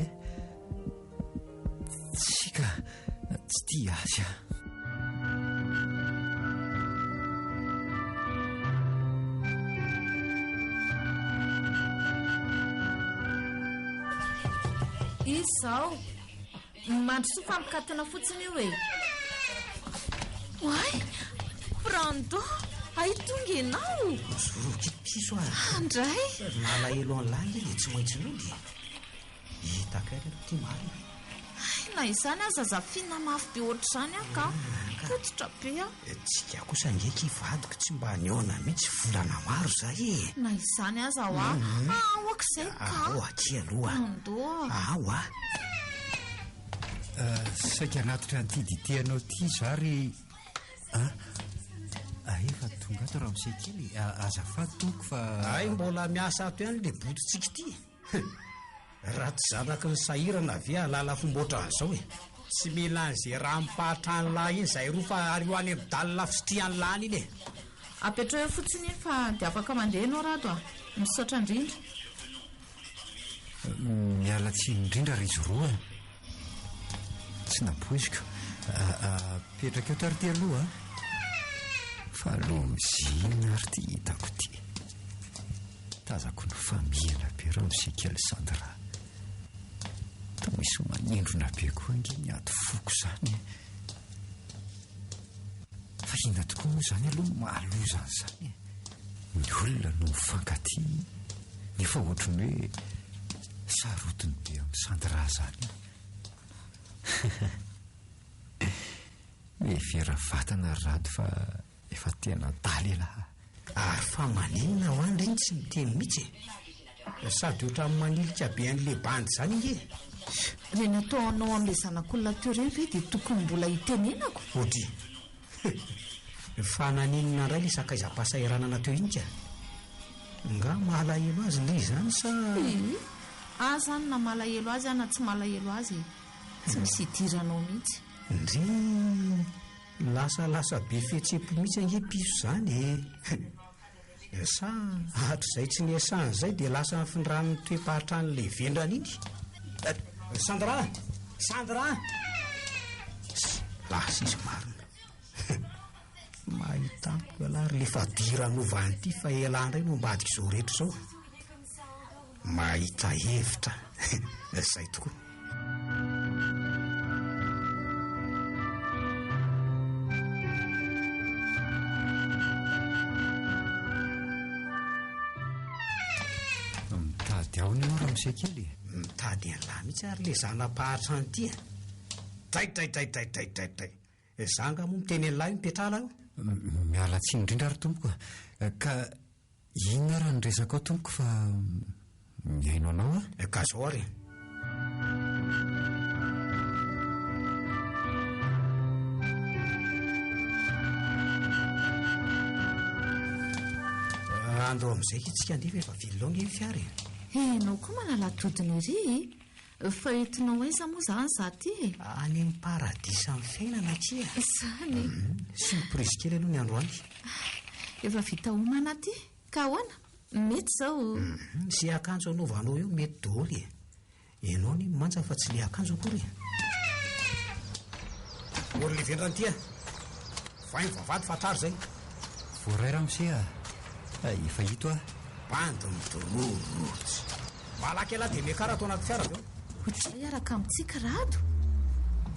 tsika tsy tia azy izao mandrosoa fampikatana fotsiny io e. oay Brando, ay tonga ianao. Zorokipiso andray nalahelo an'lahy le tsy maintsy nody hitaka ry ty marina. Na izany aza zafina mafy be ohatr'izany aka fototra be a. Tsika kosa ngeky vadiko tsy mba niona mihitsy volana maro zay e. Na izany aza ho aok'izay ka aty aloha andoa saika anatitra an'ity diteanao ty zary efa tonga ato raha misay kely azafady toko fa ay mbola miasa ato ihany le bototsika ity raha tsy zanaka ny sahirana ave alala fomboatra an'izao e tsy mila an'izay raha mipahatra an'lahy iny zay roa fa ary ho any amidalina fisitrian'lany iny e apetra eo fotsiny iny fa dia afaka mandeha ianao rato a misaotra indrindra miala tsy indrindra ry izy roa tsy napoiziko petraka eo tarity aloha fa aloha mizina ary ty hitako ty tazako ny famihana be raha misekely sandra ta misy manindrona be koa nge ny ato foko zany fa ina tokoa moa zany aloha mahalozany zany ny olona no mifankaty nefa ohatrany hoe sarotiny be amin'ny sandra zany vera vatana rado fa efa tena daly laha ary fa maninona ho any reny tsy miteny mihitsy sady oatra amin'ny manilika be an'le bandy zany nge reny ataonao amin'le zanak'olona teo reny ve dia tokony mbola hitenenako otry fa naninona indray le sakaiza-pahasahiranana teo iny ka nga malahelo azy le zany sa azany na malahelo azy ana tsy malahelo azy tsy misy idiranao mihitsy ndry lasa be fihetsehpo mihitsy ange piso zany sa hatr'izay tsy niasany zay dia lasa nyfindrany toe-pahatran'le vendrany iny sandra lasa izy marina mahitampoko alary le fa diranovany ity fa elandray no mbadika izao rehetra zao mahita hevitra zay tokoa aony io raha misay kely mitady an'lahy mihitsy ary le zanapahatra an'ity dray zanga moa miteny an'lahy mipetrala io miala tsy indrindra ary tompoko ka inona raha nyresaka ao tompoko fa miaino anao ka zao ary andro amin'izay itsika andefa efa vililao nge fiary enao koa manalatodiny ry fa entinao aiza moa zany za ty any amin'ny paradisa amin'ny fiainana tya zany surprise kely aloha ny andro any efa vita homana ty ka hoana mety zao sy akanjo anaovanao io mety daholo ianao ny manja fa tsy le akanjo akory ory le vendrany tya vainy vavady fatrary zay voaray raha misea efa hito bandy midororotsy malaky alahy dia miakara atao anaty fiara zao ohatray araka amintsika rado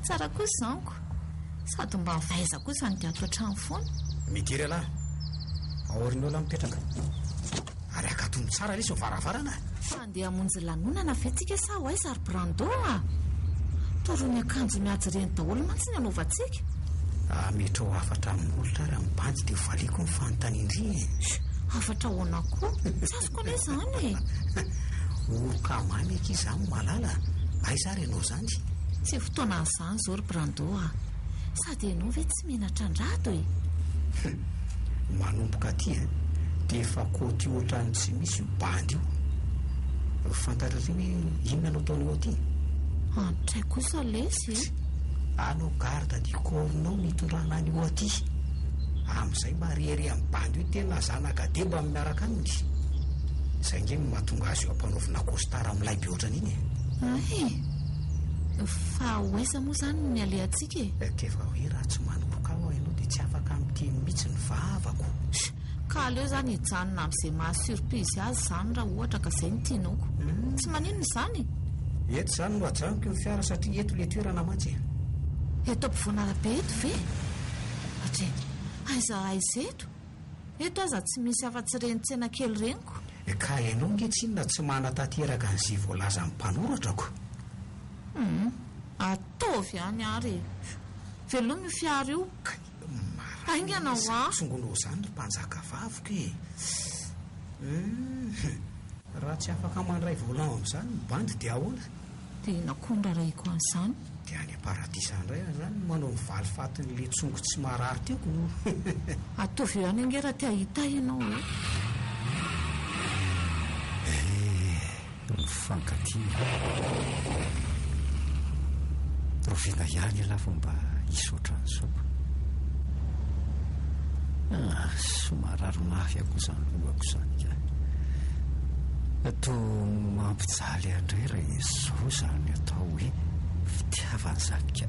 tsara kosa zaniko sady mba mivaiza kosa ny diato an-trano foana midiry alahy aorinao lahy mipetraka ary akatony tsara le so varavarana fa andeha hamonjy lanonana ventsika sa ho aiza ary Brando toro ny akanjo mihajo reny daholo mantsy ny anaovantsika mety ho afatra amin'ny olitra ary amin'ny bandy dia valiko ny fanontaniandry afatra hoana koa tsy azoko ane zany oroka mamy eky izany malala ay zary ianao zany tsy fotoana n'izany zao ry Brando sady ianao ve tsy menatra andrado e? Manomboka aty dia efa koty ohatrany tsy misy io bandy io. Fantatra ry hoe inona no ataonao aty? Antray kosa lesy anao garda du corps-nao mitondrana an'io aty. Amin'izay marihery amin'ny bandy io tena zanaka deba amin'ny miaraka aminy. Izay nge no mahatonga azy eo ampanaovina costard amin'ilay be ohatrany iny. Fa hoaiza moa izany no mialeantsika e? Tefa hoe raha tsy manomboka aho ianao dia tsy afaka miteny mihitsy ny vavako. Ka aleo izany hijanona amin'izay mahasurprise azy izany raha ohatra ka izay no tianaoko. Tsy maninona izany? Eto izany no ajanoko ny fiara satria eto ilay toerana mantsy. Eto ampovoana arabe eto ve? Atre, aiza eto? Eto aza tsy misy afa-tsy reny tsena kely reniko. Ka ianao nge tsinona tsy manatanteraka an'izay voalaza amin'ny mpanoratrako? Ataovy any ary velomy fiara io. Aingana ho tsongonao izany ny mpanjaka vavoko e. Raha tsy afaka mandray volan amin'izany ny bandy dia ahoana? dia nakondra raiko an'izany. Dia any paradisa indray izany manao ny valifatin'ilay tsongo tsy marary tiako. Ataovy eo any ange raha tia hita ianao e. Mifankatia rovina ihany ala fomba isotra ny sopa. Somarary mafy akoizany lohako izany ka toa mampijaly andray raha izao izany atao hoe fitiavany izany ka.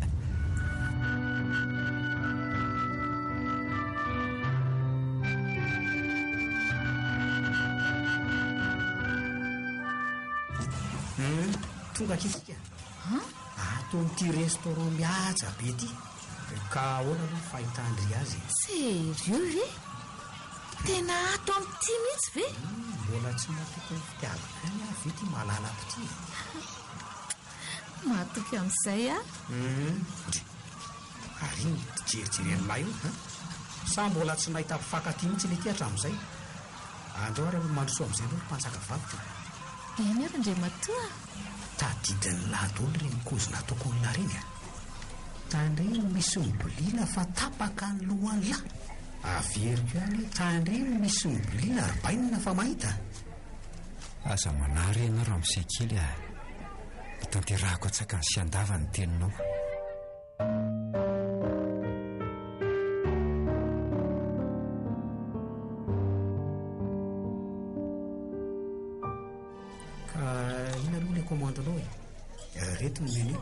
Tonga akitsika ato amin'ity restaurant mihaja be ity. Ka ahoana aloha ny fahitandry azy? Serio ve? Tena ato amin'ity mihitsy ve? Mbola tsy mahatoky ny fitiavana any aho ve ty mahalala ampity. Mahatoky amin'izay Ary iny jerijeren'ilay io sa mbola tsy nahita mpifankatia mihitsy ilay ty hatramin'izay. Andreo ary mandroso amin'izay aloha mpanjaka vavika. Eny ary ndre matoa tadidiny lahadolo reny kozina ataoko olona reny. Tandreny misy mibolina fa tapaka ny lohany lahy. Averiko ihany tandreny misy mibolina ary bainina fa mahita. Aza manary ianao raha amin'izay kely hitanterahako atsaka ny sy andava ny teninao. Reto ny menu.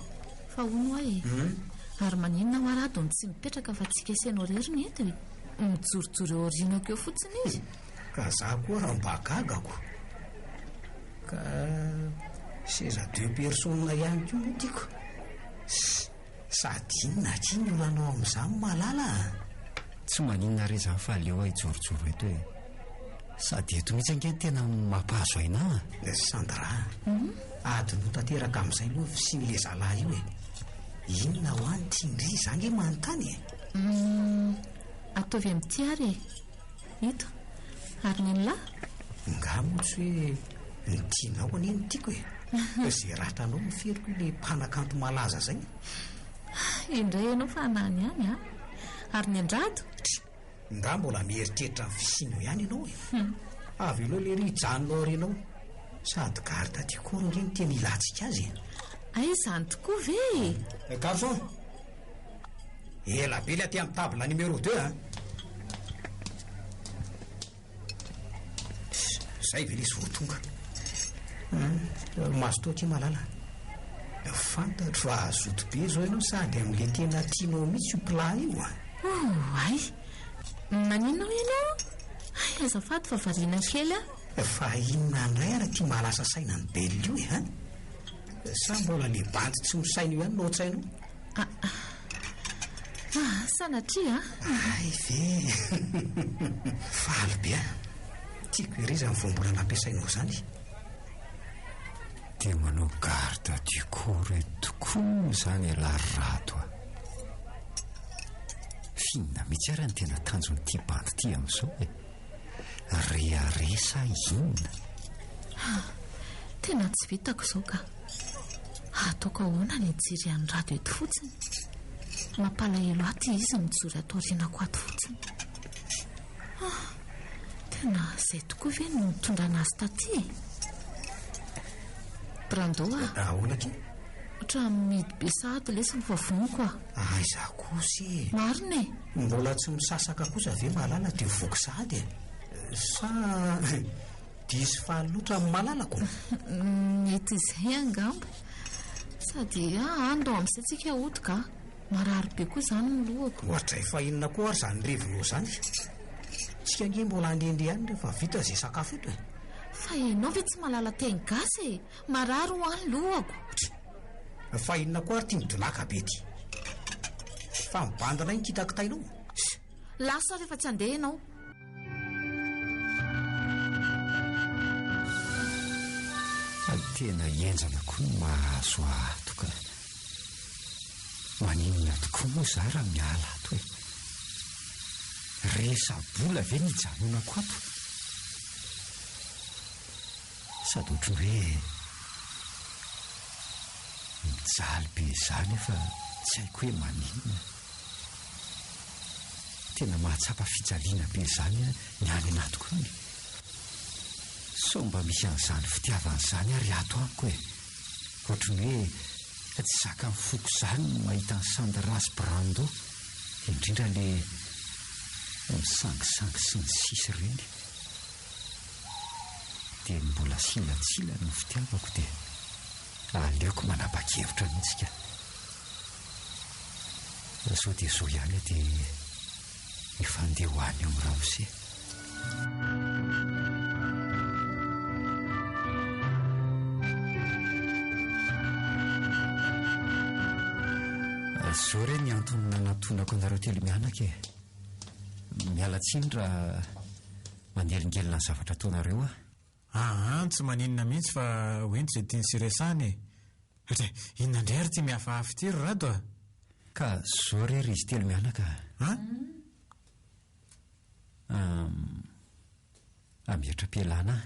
Fa hono ahy ary maninona marado ny tsy mipetraka fa tsy kesenao rery ny ety mijorojoro eo aorianako eo fotsiny izy. Ka za koa raha mba gagako. Ka seza 2 personnes ihany koa no tiako. Sady inona kiny olanao amin'izany malala. Tsy maninona re izany fa aleo ahy jorojoro eto e. Sady eto mihitsy ange tena mampahazo aina. Sandra ady no tanteraka amin'izay aloha sy ny le zalahy io e. Inona ho any tiandry izany manontany e. Ataovy amin'ity ary ito ary ny lahy ngamo tsy hoe ny tianao any ny tiako e. Izay ratranao miferiko ilay mpanakanto malaza zay. Indray ianao fa nany ihany ary ny andrado nga mbola mieritreritra ny fisianao ihany ianao e. Avy aloha le ry hijanonao renao sady garda du corps nge ny tena ilantsika azy. Ay izany tokoa ve? Garçon, ela be le aty amin'ny table numéro 2 Zay ve lesy voatonga. Mazotoa ty malala. Fantatro fa azoto be zao ianao sady amin'le tena tianao mihitsy io plat io ay maninona ianao? Ay azafady fa variana kely fa inona indray ara ty mahalasa saina ny belle io sa mbola le bandy tsy misaina io ihany no tsainao? sanatria ay ve faly be tiako eriza ny voambola nampiasainao zany. Dia manao garde du corps tokoa zany alarato finna mihitsy ary ny tena tanjon'ity bandy ty amin'izao e. Rearesa inona tena tsy vitako izao ka ataoko ahoana ny jiry any rado eto fotsiny. mampalahelo aty izy mijory atorianako ato fotsiny. Tena izay tokoa ve no mitondrana azy taty? Brandoa aolaka ohatra midy be sahady lesy nyfavoniko izaho kosy marina e. mbola tsy misasaka kosa ve malala dia voky sahady sa diso faly loatra amin'ny malalako? Mety izay angamba, sady andao amin'izay tsika ahotika marary be koa izany ny lohako. ohatra efa inona koa ary izany revolo izany tsika nge mbola andehandeha ihany rehefa vita izay sakafo eto fa ianao ve tsy malala teny gasy e? Marary ho any lohako. fa inona koa ary tia midonaka be ty fa mibandana iny kitakitainao lasa rehefa tsy andeha ianao. tena enjana koa no mahazo atoka. maninona tokoa moa za raha miala ato resabola ve nijanonako ato sady ohatry hoe mijaly be izany efa tsy haiko hoe maninona. tena mahatsapa fijaliana be izany ny any anatiko any. so mba misy an'izany fitiavan'izany ary ato amiko ohatry ny hoe tsy zaka ny foko izany no mahita ny Sandrazy Brando indrindra le misangisangy sy ny sisy ireny dia mbola silatsila ny fitiavako dia aleoko manapa-kevitra mihitsika. sao dia zao ihany dia mifandeha ho any amin'ny Ramose. zao re ny antony nanatonako anareo telo mianaka miala tsiny raha manelingelina ny zavatra ataonareo tsy maninona mihitsy fa hoenty izay tiany siresany inona indray ary tia mihafahafa ty ry rado ka zao re ry izy telo mianaka amihetra-pialana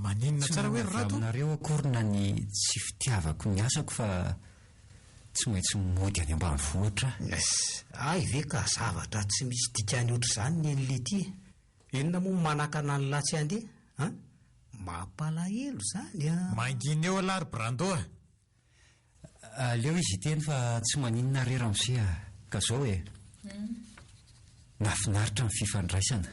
maninona tsara hoe ry rado aminareo akorina ny tsy fitiavako ny asako fa tsy maintsy mody any ambanivohitra. ay ve ka zavatra tsy misy dikany oatra izany ny en'le ty enona moa manakana ny latsy andeha mampalahelo izany manginy eo alary Brando aleo izy teny fa tsy maninona re Ramose ka zao hoe nafinaritra ny fifandraisana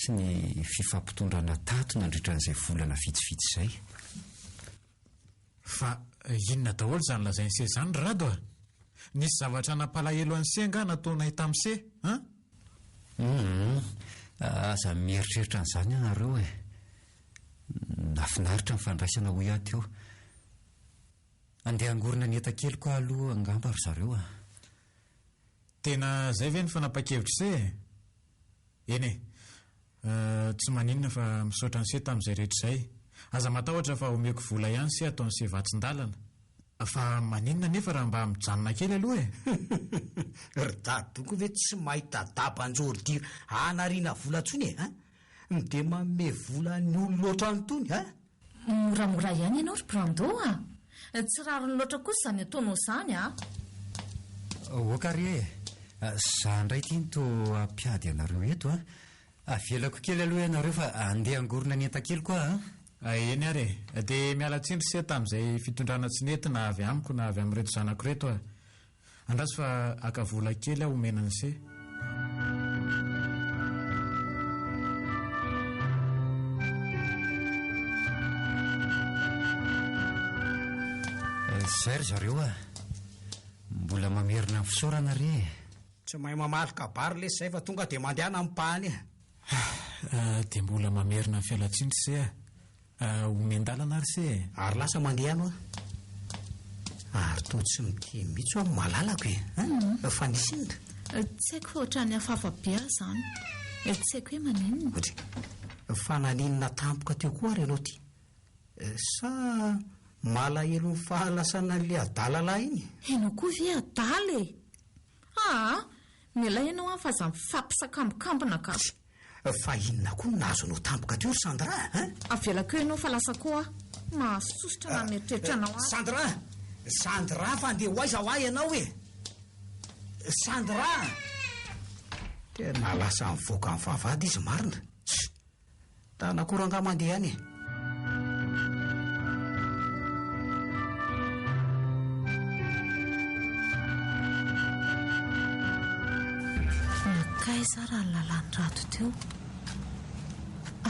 sy ny fifampitondrana tato nandritra n'izay volana vitsivitsy izay. fa inona daholo izany lazainy se izany rado nisy zavatra nampalahelo an'ny senga nataonay tamin'ny se aza mieritreritra n'izany ianareo nafinaritra ny fandraisana ho ato eo andeha angorina ny etan-keliko aloha angamba ry zareo tena zay ve ny fanapa-kevitra se eny tsy maninona fa misaotra ny se tamin'izay rehetra izay aza matahotra fa omeko vola ihany se ataon'ny se vatsin-dalana fa maninona nefa raha mba mijanona kely aloha ry dadoko ve tsy mahita dabanjory dira anariana vola ntsony dia manome vola ny olo loatra anytony moramora ihany ianao ry Brando tsy rariny loatra kosa izany ataonao izany okary za ndray tia nyto ampiady anareo eto avelako kely aloha ianareo fa andeha angorina ny enta-keliko eny ary dia miala tsindry se tamin'izay fitondrana tsy nentina avy amiko na avy amin'reto zanako reto andraso fa aka vola kely aho omenany se zay ry zareo mbola mamerina ny fisaorana re tsy mahay mamalika bary le zay fa tonga dia mandehana amin'ny pahany dia mbola mamerina ny fialatsindry se omendalana ary se ary lasa mandehano ary toa tsy mity mihitsy amin'ny malalako fa nisindra tsy haiko fa ohatra ny hafahafa be aho izany tsy haiko hoe maninona fa naninona tampoka teo koa ary ianao ty sa malahelo ny fahalasana n'le adalala iny ianao koa ve adaly miala ianao fa za mifampisakambokambona ka fa inona koa nahazo anao tampoka teo ry Sandra avelako eo ianao fa lasa koa mahasosotra na mieritreritra anao Sandra fa andeha ho aiza ho ay ianao Sandra tena lasa mivoaka amin'ny fahavady izy marina tanakoranga mandeha any nakaiza raha ny lalany rato teo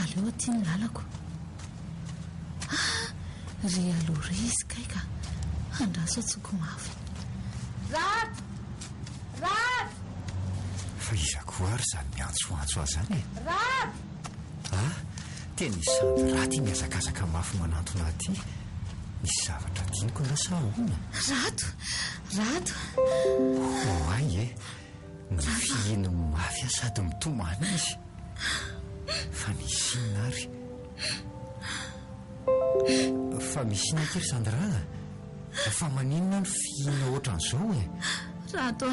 aleo tia ny lalako ry alory izy kaika andraso atsoko mafy rato rato fa izako ary zany miantsoantso azy zany e rato tena isandy raty miazakazaka mafy manantona aty misy zavatra diniko lasa ona rato rato ay e mifihino mafy sady mitomana izy fa misinina ary fa misina kery Sandra fa maninona ny fihina ohatran'izao e rato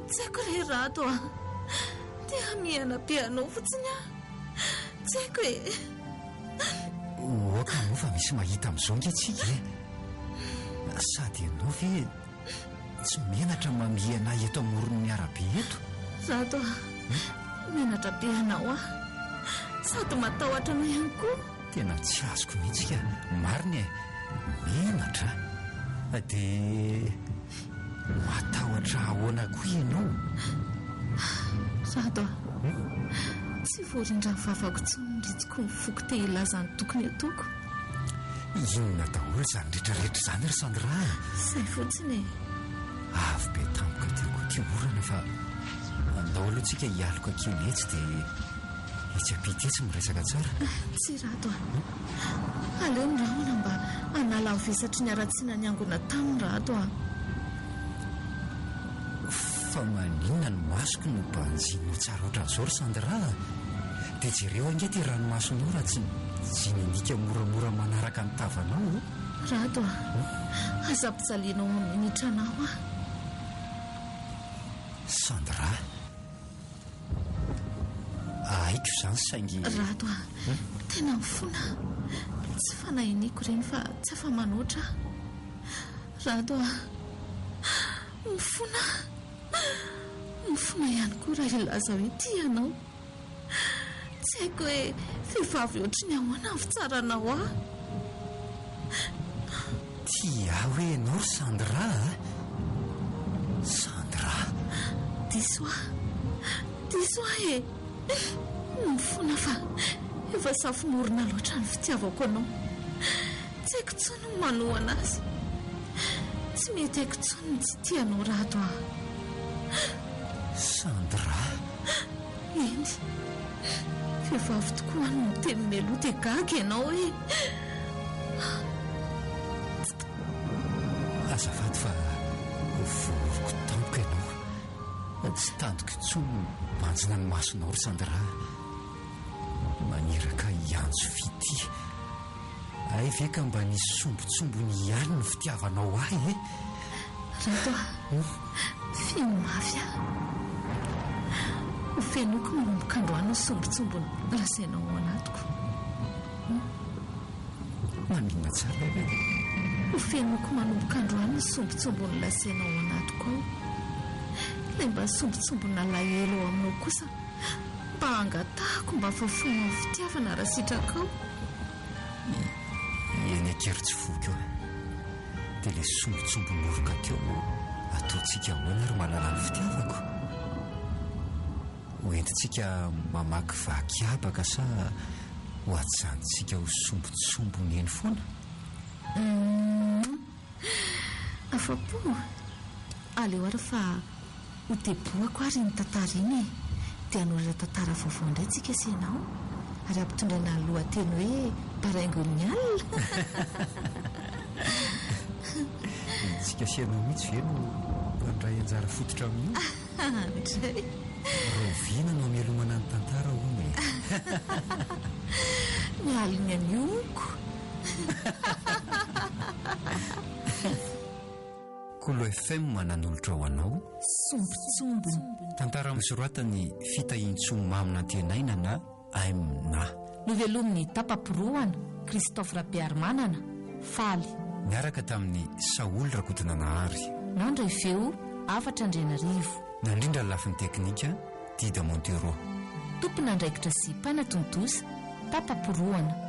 tsy haiko re rato tia miana-pianao fotsiny tsy haiko e oka moa fa misy mahita amin'izao ngetsika e sady ianao ve tsy menatra mamihana eto amoron'ny arabe eto rato menatra be anao sady matahotra anao ihany koa tena tsy azoko mihitsika marina e menatra dia matahotra ahoana koa ianao rato tsy voarindran'ny vavako tsy niritsiko mifoko te ilazany tokony atoko inona daholo zany rehetrarehetra zany ry Sandra zay fotsiny avy be tampoka tiako ty orana fa andao aloha tsika hialoka kely etsy dia etsy apity etsy miresaka tsara tsy rato aleo ny rahona mba anala mivesatry ny aratsiana ny angona taminy rato fa maninona ny masoko no banjinno tsara ohatran'izao ry Sandra dia jereo ange ty ranomasonao raha tsy ninika moramora manaraka ny tavanao rato aza mpijalianao amin'ny nitranao Sandra aiko izany saingy rato tena mifona tsy fanahiniko ireny fa tsy afa manoatra rato mifona ihany koa raha ilaza hoe ty ianao tsy haiko hoe vehivavy ohatry ny ahoana ny fitsaranao tia hoe ianao ry Sandra Sandra diso e mifona fa efa safomorona loatra ny fitiavako anao tsy haiko tsony ny manohana azy tsy mety haiko tsony ny tsy tianao rato Sandra eny vehivavy tokoa no teniny aloha dia gaga ianao hoe azafady fa voroko tampoka ianao tsy tandoko tsony manjina ny masonao ry Sandra maniraka hiantso fity ay ve ka mba nisy sombotsombony ihany ny fitiavanao ahy rato fino mafy ho fenoko manomboka androany ny sombotsombony lasainao ao anatiko maninona tsara ve ho fenoko manomboka androany ny sombotsombony lasainao ao anatiko ao lay mba sombotsombona lahelo ao aminao kosa mba angatahako mba fafona ny fitiavana raha sitrakao eny akery tsy voky eo dia ilay sombotsombonoroka teo ataontsika hoana ry mahalala ny fitiavako hoentintsika mamaky vaky abaka sa ho ajanontsika ho sombotsombony eny foana afapo aleo ary fa ho teboako ary ny tantara iny dia hanorira tantara vaovao indray tsika sy ianao ary ampitondrana ny lohateny hoe baraingon'ny alina tsika sy ianao mihitsy ve no andray anjara fototra amin'io andray rovina no amelomana ny tantara hono e ny aliny anioko Kolo FM manan'olotra ho anao sombotsombony tantara misoratany fitahian-tsomamina tenaina na aimna novelomin'ny tapapirohana Christophe Rabearmanana faly miaraka tamin'ny Saoly Rakotonanahary nandray feo afatra andrenarivo nandrindra ny lafin'ny teknika Dida Montero tompona andraikitra sy mpanatontosa tapaporoana